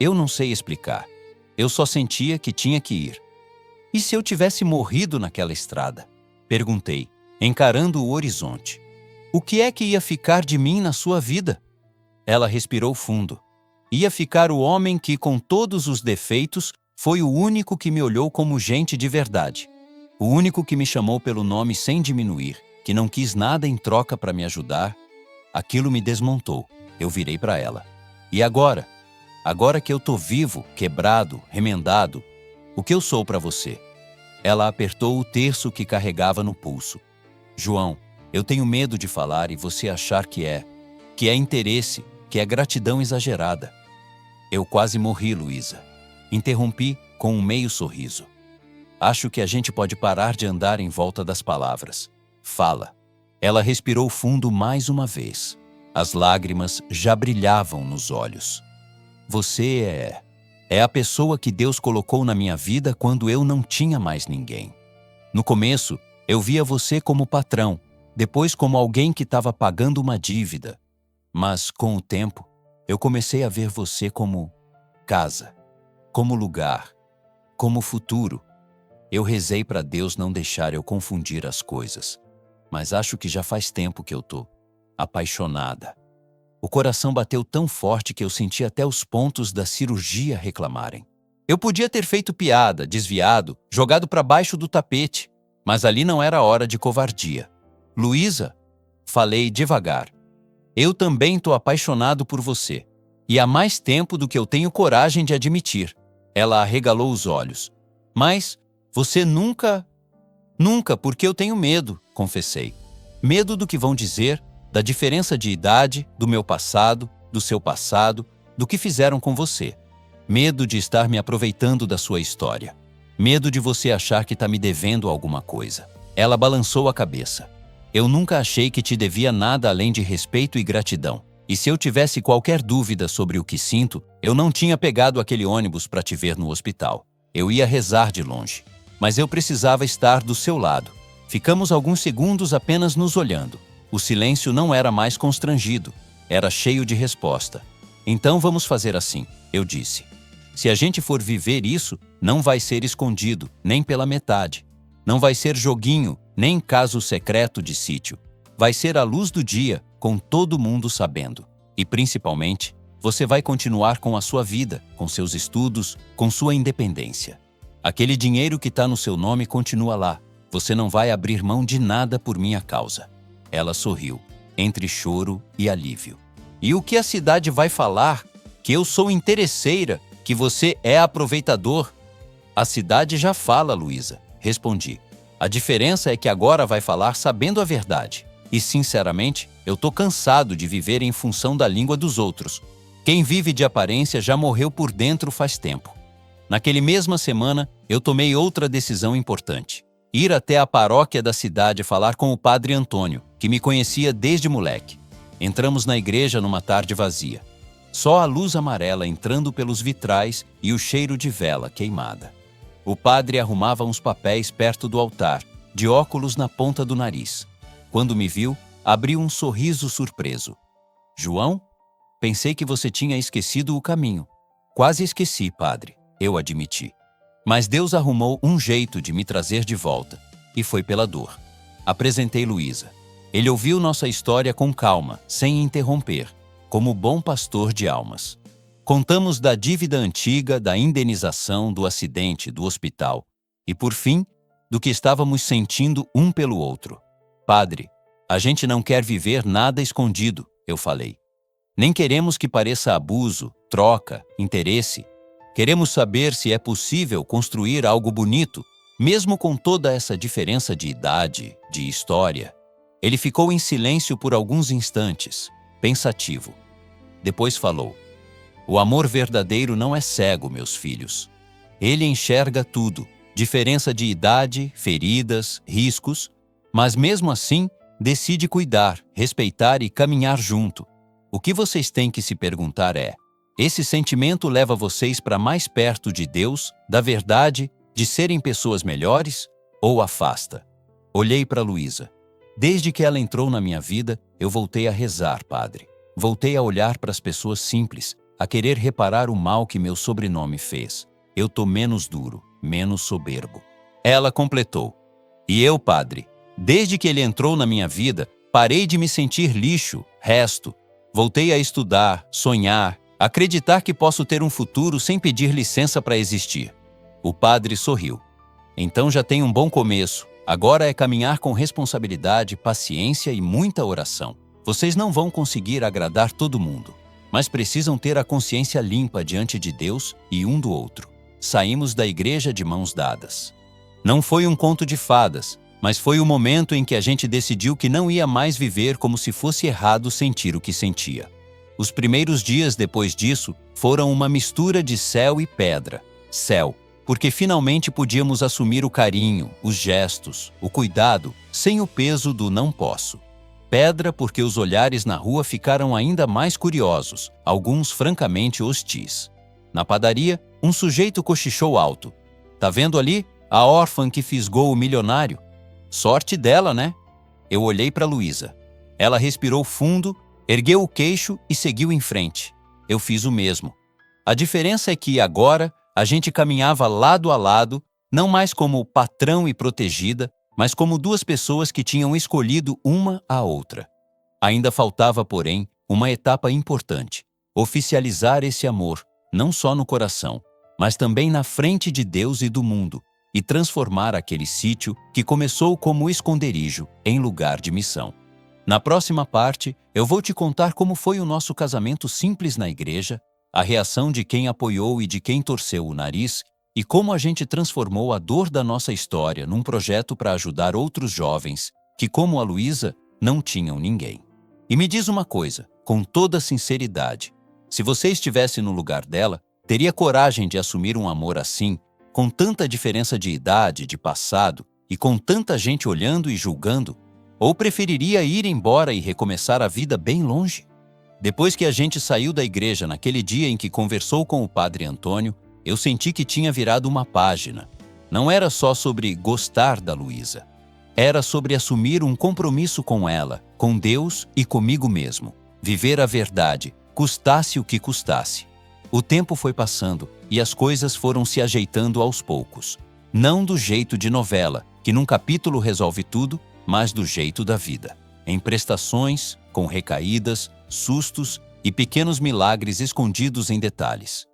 eu não sei explicar. Eu só sentia que tinha que ir. E se eu tivesse morrido naquela estrada? Perguntei, encarando o horizonte. O que é que ia ficar de mim na sua vida? Ela respirou fundo. Ia ficar o homem que, com todos os defeitos, foi o único que me olhou como gente de verdade. O único que me chamou pelo nome sem diminuir, que não quis nada em troca para me ajudar. Aquilo me desmontou. Eu virei para ela. E agora? Agora que eu tô vivo, quebrado, remendado, o que eu sou para você? Ela apertou o terço que carregava no pulso. João, eu tenho medo de falar e você achar que é interesse, que é gratidão exagerada. Eu quase morri, Luísa. Interrompi com um meio sorriso. Acho que a gente pode parar de andar em volta das palavras. Fala. Ela respirou fundo mais uma vez. As lágrimas já brilhavam nos olhos. Você é a pessoa que Deus colocou na minha vida quando eu não tinha mais ninguém. No começo, eu via você como patrão, depois como alguém que estava pagando uma dívida. Mas, com o tempo, eu comecei a ver você como casa, como lugar, como futuro. Eu rezei para Deus não deixar eu confundir as coisas, mas acho que já faz tempo que eu tô apaixonada. O coração bateu tão forte que eu senti até os pontos da cirurgia reclamarem. Eu podia ter feito piada, desviado, jogado para baixo do tapete, mas ali não era hora de covardia. Luísa, falei devagar. Eu também tô apaixonado por você. E há mais tempo do que eu tenho coragem de admitir. Ela arregalou os olhos. Mas você nunca, porque eu tenho medo, confessei. Medo do que vão dizer, da diferença de idade, do meu passado, do seu passado, do que fizeram com você. Medo de estar me aproveitando da sua história. Medo de você achar que está me devendo alguma coisa. Ela balançou a cabeça. Eu nunca achei que te devia nada além de respeito e gratidão. E se eu tivesse qualquer dúvida sobre o que sinto, eu não tinha pegado aquele ônibus para te ver no hospital. Eu ia rezar de longe. Mas eu precisava estar do seu lado. Ficamos alguns segundos apenas nos olhando. O silêncio não era mais constrangido, era cheio de resposta. Então vamos fazer assim, eu disse. Se a gente for viver isso, não vai ser escondido, nem pela metade. Não vai ser joguinho, nem caso secreto de sítio. Vai ser à luz do dia, com todo mundo sabendo. E principalmente, você vai continuar com a sua vida, com seus estudos, com sua independência. Aquele dinheiro que está no seu nome continua lá. Você não vai abrir mão de nada por minha causa. Ela sorriu, entre choro e alívio. E o que a cidade vai falar? Que eu sou interesseira, que você é aproveitador? A cidade já fala, Luísa, respondi. A diferença é que agora vai falar sabendo a verdade. E, sinceramente, eu tô cansado de viver em função da língua dos outros. Quem vive de aparência já morreu por dentro faz tempo. Naquele mesma semana, eu tomei outra decisão importante. Ir até a paróquia da cidade falar com o padre Antônio, que me conhecia desde moleque. Entramos na igreja numa tarde vazia. Só a luz amarela entrando pelos vitrais e o cheiro de vela queimada. O padre arrumava uns papéis perto do altar, de óculos na ponta do nariz. Quando me viu, abriu um sorriso surpreso. João? Pensei que você tinha esquecido o caminho. Quase esqueci, padre, eu admiti. Mas Deus arrumou um jeito de me trazer de volta, e foi pela dor. Apresentei Luísa. Ele ouviu nossa história com calma, sem interromper, como bom pastor de almas. Contamos da dívida antiga, da indenização, do acidente, do hospital, e por fim, do que estávamos sentindo um pelo outro. Padre, a gente não quer viver nada escondido, eu falei. Nem queremos que pareça abuso, troca, interesse. Queremos saber se é possível construir algo bonito, mesmo com toda essa diferença de idade, de história. Ele ficou em silêncio por alguns instantes, pensativo. Depois falou: o amor verdadeiro não é cego, meus filhos. Ele enxerga tudo, diferença de idade, feridas, riscos, mas mesmo assim decide cuidar, respeitar e caminhar junto. O que vocês têm que se perguntar é: esse sentimento leva vocês para mais perto de Deus, da verdade, de serem pessoas melhores, ou afasta? Olhei para Luísa. Desde que ela entrou na minha vida, eu voltei a rezar, padre. Voltei a olhar para as pessoas simples, a querer reparar o mal que meu sobrenome fez. Eu tô menos duro, menos soberbo. Ela completou. E eu, padre, desde que ele entrou na minha vida, parei de me sentir lixo, resto. Voltei a estudar, sonhar, acreditar que posso ter um futuro sem pedir licença para existir. O padre sorriu. Então já tem um bom começo. Agora é caminhar com responsabilidade, paciência e muita oração. Vocês não vão conseguir agradar todo mundo, mas precisam ter a consciência limpa diante de Deus e um do outro. Saímos da igreja de mãos dadas. Não foi um conto de fadas, mas foi o momento em que a gente decidiu que não ia mais viver como se fosse errado sentir o que sentia. Os primeiros dias depois disso foram uma mistura de céu e pedra. Céu, porque finalmente podíamos assumir o carinho, os gestos, o cuidado, sem o peso do não posso. Pedra, porque os olhares na rua ficaram ainda mais curiosos, alguns francamente hostis. Na padaria, um sujeito cochichou alto. Tá vendo ali? A órfã que fisgou o milionário? Sorte dela, né? Eu olhei para Luísa. Ela respirou fundo, ergueu o queixo e seguiu em frente. Eu fiz o mesmo. A diferença é que agora a gente caminhava lado a lado, não mais como patrão e protegida, mas como duas pessoas que tinham escolhido uma a outra. Ainda faltava, porém, uma etapa importante: oficializar esse amor, não só no coração, mas também na frente de Deus e do mundo, e transformar aquele sítio que começou como esconderijo em lugar de missão. Na próxima parte, eu vou te contar como foi o nosso casamento simples na igreja, a reação de quem apoiou e de quem torceu o nariz, e como a gente transformou a dor da nossa história num projeto para ajudar outros jovens que, como a Luísa, não tinham ninguém. E me diz uma coisa, com toda sinceridade: se você estivesse no lugar dela, teria coragem de assumir um amor assim, com tanta diferença de idade, de passado, e com tanta gente olhando e julgando? Ou preferiria ir embora e recomeçar a vida bem longe? Depois que a gente saiu da igreja naquele dia em que conversou com o padre Antônio, eu senti que tinha virado uma página. Não era só sobre gostar da Luísa. Era sobre assumir um compromisso com ela, com Deus e comigo mesmo. Viver a verdade, custasse o que custasse. O tempo foi passando e as coisas foram se ajeitando aos poucos. Não do jeito de novela, que num capítulo resolve tudo, mas do jeito da vida. Em prestações, com recaídas, sustos e pequenos milagres escondidos em detalhes.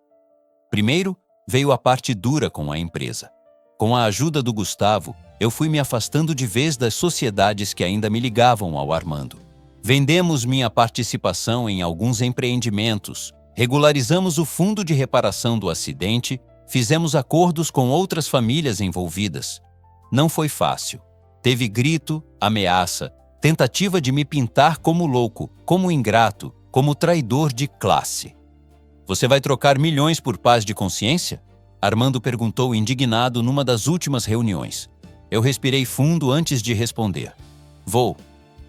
Primeiro, veio a parte dura com a empresa. Com a ajuda do Gustavo, eu fui me afastando de vez das sociedades que ainda me ligavam ao Armando. Vendemos minha participação em alguns empreendimentos, regularizamos o fundo de reparação do acidente, fizemos acordos com outras famílias envolvidas. Não foi fácil. Teve grito, ameaça, tentativa de me pintar como louco, como ingrato, como traidor de classe. Você vai trocar milhões por paz de consciência? Armando perguntou indignado numa das últimas reuniões. Eu respirei fundo antes de responder. Vou,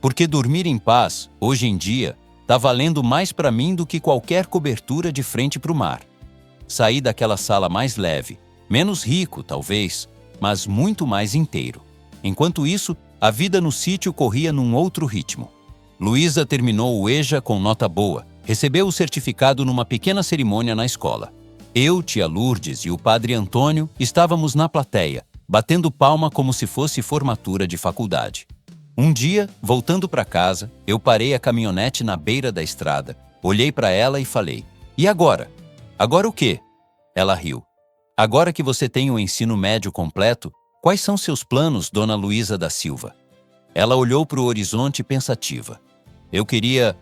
porque dormir em paz, hoje em dia, tá valendo mais para mim do que qualquer cobertura de frente para o mar. Saí daquela sala mais leve, menos rico, talvez, mas muito mais inteiro. Enquanto isso, a vida no sítio corria num outro ritmo. Luísa terminou o EJA com nota boa, recebeu o certificado numa pequena cerimônia na escola. Eu, tia Lourdes e o padre Antônio estávamos na plateia, batendo palma como se fosse formatura de faculdade. Um dia, voltando para casa, eu parei a caminhonete na beira da estrada, olhei para ela e falei: "E agora? Agora o quê?" Ela riu. "Agora que você tem o ensino médio completo, quais são seus planos, dona Luísa da Silva?" Ela olhou para o horizonte pensativa. Eu queria...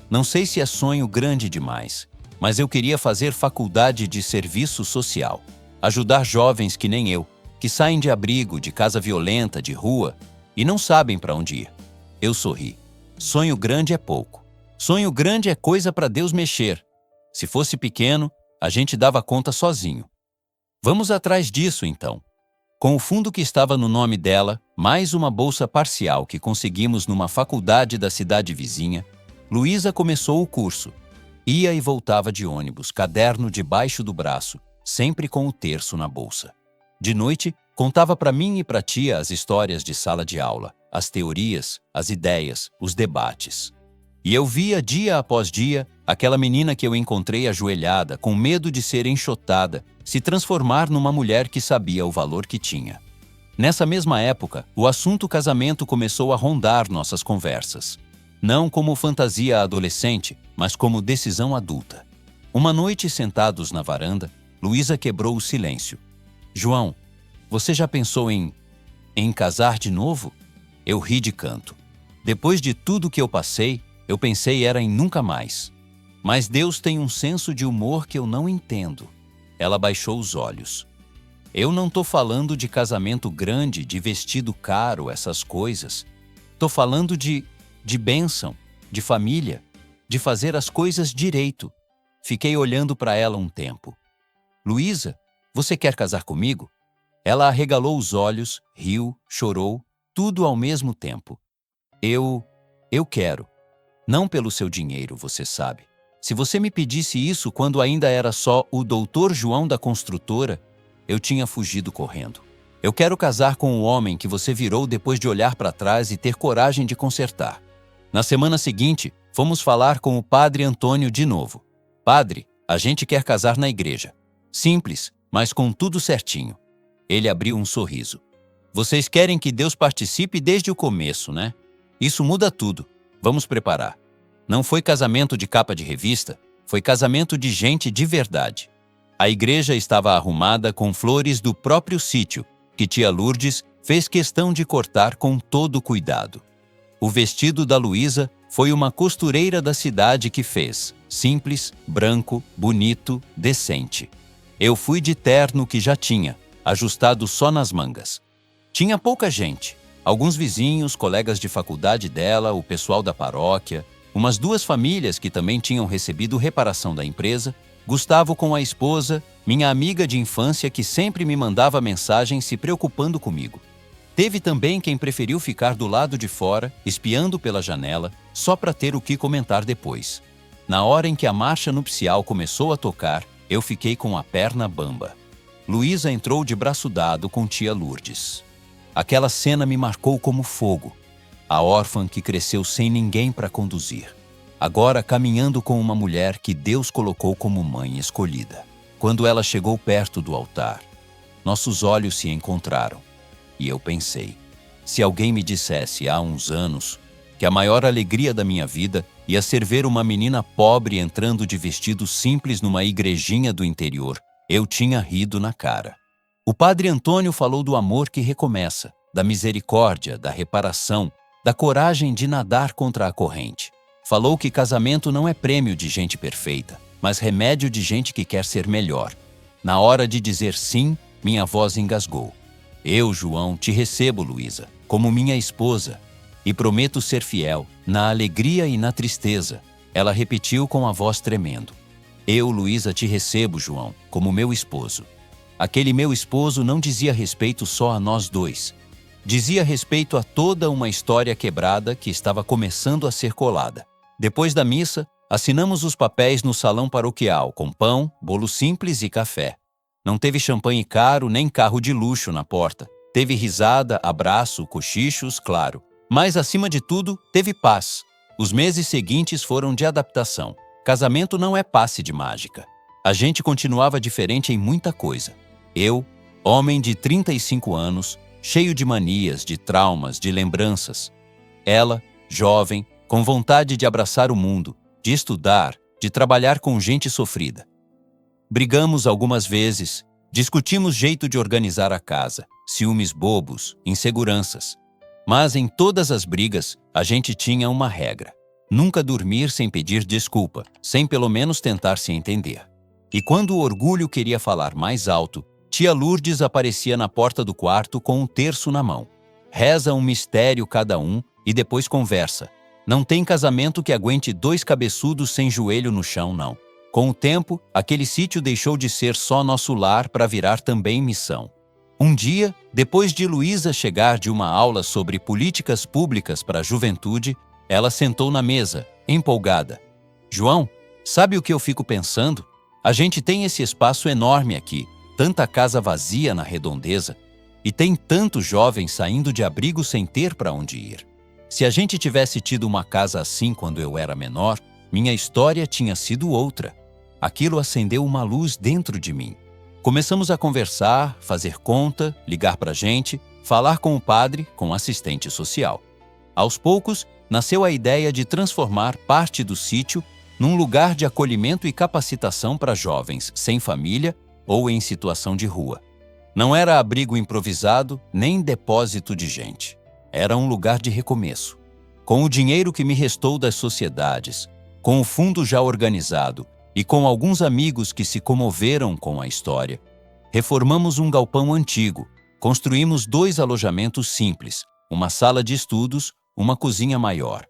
Não sei se é sonho grande demais, mas eu queria fazer faculdade de serviço social. Ajudar jovens que nem eu, que saem de abrigo, de casa violenta, de rua, e não sabem para onde ir. Eu sorri. Sonho grande é pouco. Sonho grande é coisa para Deus mexer. Se fosse pequeno, a gente dava conta sozinho. Vamos atrás disso, então. Com o fundo que estava no nome dela, mais uma bolsa parcial que conseguimos numa faculdade da cidade vizinha, Luísa começou o curso. Ia e voltava de ônibus, caderno debaixo do braço, sempre com o terço na bolsa. De noite, contava para mim e para tia as histórias de sala de aula, as teorias, as ideias, os debates. E eu via dia após dia aquela menina que eu encontrei ajoelhada, com medo de ser enxotada, se transformar numa mulher que sabia o valor que tinha. Nessa mesma época, o assunto casamento começou a rondar nossas conversas. Não como fantasia adolescente, mas como decisão adulta. Uma noite, sentados na varanda, Luísa quebrou o silêncio. João, você já pensou em casar de novo? Eu ri de canto. Depois de tudo que eu passei, eu pensei era em nunca mais. Mas Deus tem um senso de humor que eu não entendo. Ela baixou os olhos. Eu não tô falando de casamento grande, de vestido caro, essas coisas. Tô falando de bênção, de família, de fazer as coisas direito. Fiquei olhando para ela um tempo. Luísa, você quer casar comigo? Ela arregalou os olhos, riu, chorou, tudo ao mesmo tempo. Eu quero. Não pelo seu dinheiro, você sabe. Se você me pedisse isso quando ainda era só o doutor João da construtora, eu tinha fugido correndo. Eu quero casar com o homem que você virou depois de olhar para trás e ter coragem de consertar. Na semana seguinte, fomos falar com o padre Antônio de novo. Padre, a gente quer casar na igreja. Simples, mas com tudo certinho. Ele abriu um sorriso. Vocês querem que Deus participe desde o começo, né? Isso muda tudo. Vamos preparar. Não foi casamento de capa de revista, foi casamento de gente de verdade. A igreja estava arrumada com flores do próprio sítio, que tia Lourdes fez questão de cortar com todo cuidado. O vestido da Luísa foi uma costureira da cidade que fez, simples, branco, bonito, decente. Eu fui de terno que já tinha, ajustado só nas mangas. Tinha pouca gente, alguns vizinhos, colegas de faculdade dela, o pessoal da paróquia, umas 2 famílias que também tinham recebido reparação da empresa, Gustavo com a esposa, minha amiga de infância que sempre me mandava mensagem se preocupando comigo. Teve também quem preferiu ficar do lado de fora, espiando pela janela, só para ter o que comentar depois. Na hora em que a marcha nupcial começou a tocar, eu fiquei com a perna bamba. Luísa entrou de braço dado com tia Lourdes. Aquela cena me marcou como fogo. A órfã que cresceu sem ninguém para conduzir. Agora caminhando com uma mulher que Deus colocou como mãe escolhida. Quando ela chegou perto do altar, nossos olhos se encontraram. E eu pensei, se alguém me dissesse há uns anos que a maior alegria da minha vida ia ser ver uma menina pobre entrando de vestido simples numa igrejinha do interior, eu tinha rido na cara. O padre Antônio falou do amor que recomeça, da misericórdia, da reparação, da coragem de nadar contra a corrente. Falou que casamento não é prêmio de gente perfeita, mas remédio de gente que quer ser melhor. Na hora de dizer sim, minha voz engasgou. Eu, João, te recebo, Luísa, como minha esposa, e prometo ser fiel, na alegria e na tristeza. Ela repetiu com a voz tremendo. Eu, Luísa, te recebo, João, como meu esposo. Aquele meu esposo não dizia respeito só a nós dois. Dizia respeito a toda uma história quebrada que estava começando a ser colada. Depois da missa, assinamos os papéis no salão paroquial, com pão, bolo simples e café. Não teve champanhe caro nem carro de luxo na porta. Teve risada, abraço, cochichos, claro. Mas, acima de tudo, teve paz. Os meses seguintes foram de adaptação. Casamento não é passe de mágica. A gente continuava diferente em muita coisa. Eu, homem de 35 anos, cheio de manias, de traumas, de lembranças. Ela, jovem, com vontade de abraçar o mundo, de estudar, de trabalhar com gente sofrida. Brigamos algumas vezes, discutimos jeito de organizar a casa, ciúmes bobos, inseguranças. Mas em todas as brigas, a gente tinha uma regra. Nunca dormir sem pedir desculpa, sem pelo menos tentar se entender. E quando o orgulho queria falar mais alto, tia Lourdes aparecia na porta do quarto com um terço na mão. Reza um mistério cada um e depois conversa. Não tem casamento que aguente 2 cabeçudos sem joelho no chão, não. Com o tempo, aquele sítio deixou de ser só nosso lar para virar também missão. Um dia, depois de Luísa chegar de uma aula sobre políticas públicas para a juventude, ela sentou na mesa, empolgada. João, sabe o que eu fico pensando? A gente tem esse espaço enorme aqui, tanta casa vazia na redondeza. E tem tantos jovens saindo de abrigo sem ter para onde ir. Se a gente tivesse tido uma casa assim quando eu era menor, minha história tinha sido outra. Aquilo acendeu uma luz dentro de mim. Começamos a conversar, fazer conta, ligar para gente, falar com o padre, com o assistente social. Aos poucos, nasceu a ideia de transformar parte do sítio num lugar de acolhimento e capacitação para jovens sem família ou em situação de rua. Não era abrigo improvisado, nem depósito de gente. Era um lugar de recomeço. Com o dinheiro que me restou das sociedades, com o fundo já organizado e com alguns amigos que se comoveram com a história, reformamos um galpão antigo, construímos 2 alojamentos simples, uma sala de estudos, uma cozinha maior.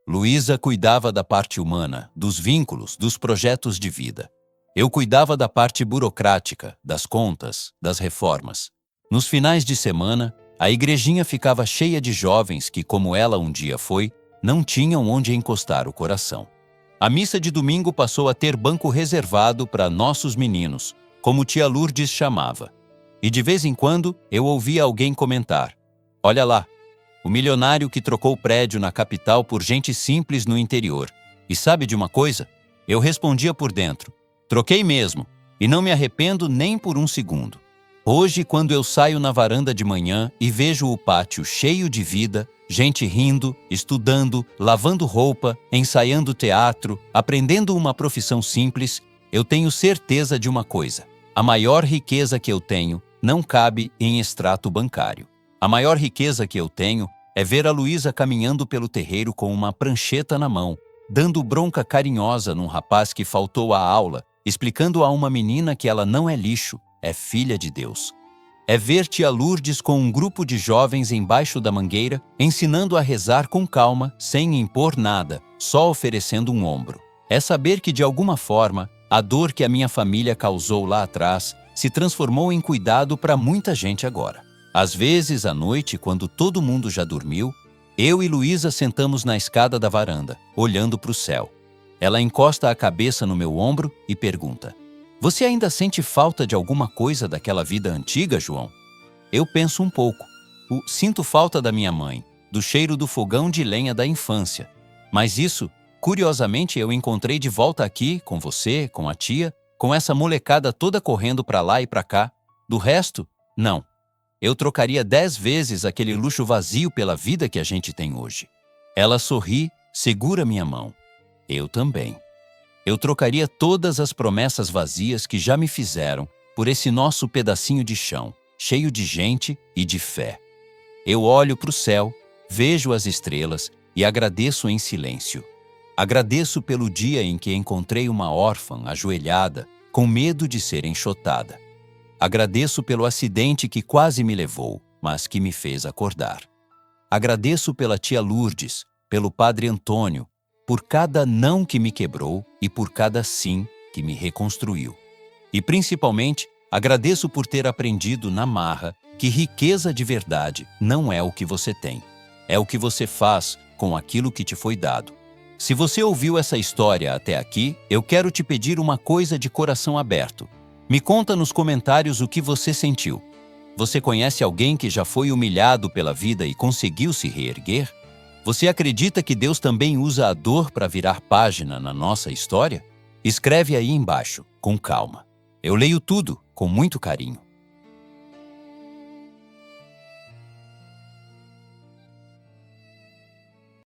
Luísa cuidava da parte humana, dos vínculos, dos projetos de vida. Eu cuidava da parte burocrática, das contas, das reformas. Nos finais de semana, a igrejinha ficava cheia de jovens que, como ela um dia foi, não tinham onde encostar o coração. A missa de domingo passou a ter banco reservado para nossos meninos, como tia Lourdes chamava. E de vez em quando eu ouvia alguém comentar: "Olha lá, o milionário que trocou o prédio na capital por gente simples no interior. E sabe de uma coisa?" Eu respondia por dentro: "Troquei mesmo, e não me arrependo nem por um segundo." Hoje, quando eu saio na varanda de manhã e vejo o pátio cheio de vida, gente rindo, estudando, lavando roupa, ensaiando teatro, aprendendo uma profissão simples, eu tenho certeza de uma coisa: a maior riqueza que eu tenho não cabe em extrato bancário. A maior riqueza que eu tenho é ver a Luísa caminhando pelo terreiro com uma prancheta na mão, dando bronca carinhosa num rapaz que faltou à aula, explicando a uma menina que ela não é lixo, é filha de Deus. É ver tia Lourdes com um grupo de jovens embaixo da mangueira, ensinando a rezar com calma, sem impor nada, só oferecendo um ombro. É saber que, de alguma forma, a dor que a minha família causou lá atrás se transformou em cuidado para muita gente agora. Às vezes, à noite, quando todo mundo já dormiu, eu e Luísa sentamos na escada da varanda, olhando para o céu. Ela encosta a cabeça no meu ombro e pergunta: "Você ainda sente falta de alguma coisa daquela vida antiga, João?" Eu penso um pouco. Sinto falta da minha mãe, do cheiro do fogão de lenha da infância. Mas isso, curiosamente, eu encontrei de volta aqui, com você, com a tia, com essa molecada toda correndo para lá e para cá. Do resto, não. Eu trocaria 10 vezes aquele luxo vazio pela vida que a gente tem hoje. Ela sorri, segura minha mão. Eu também. Eu trocaria todas as promessas vazias que já me fizeram por esse nosso pedacinho de chão, cheio de gente e de fé. Eu olho para o céu, vejo as estrelas e agradeço em silêncio. Agradeço pelo dia em que encontrei uma órfã ajoelhada, com medo de ser enxotada. Agradeço pelo acidente que quase me levou, mas que me fez acordar. Agradeço pela tia Lourdes, pelo padre Antônio, por cada não que me quebrou e por cada sim que me reconstruiu. E principalmente, agradeço por ter aprendido na marra que riqueza de verdade não é o que você tem, é o que você faz com aquilo que te foi dado. Se você ouviu essa história até aqui, eu quero te pedir uma coisa de coração aberto. Me conta nos comentários o que você sentiu. Você conhece alguém que já foi humilhado pela vida e conseguiu se reerguer? Você acredita que Deus também usa a dor para virar página na nossa história? Escreve aí embaixo, com calma. Eu leio tudo com muito carinho.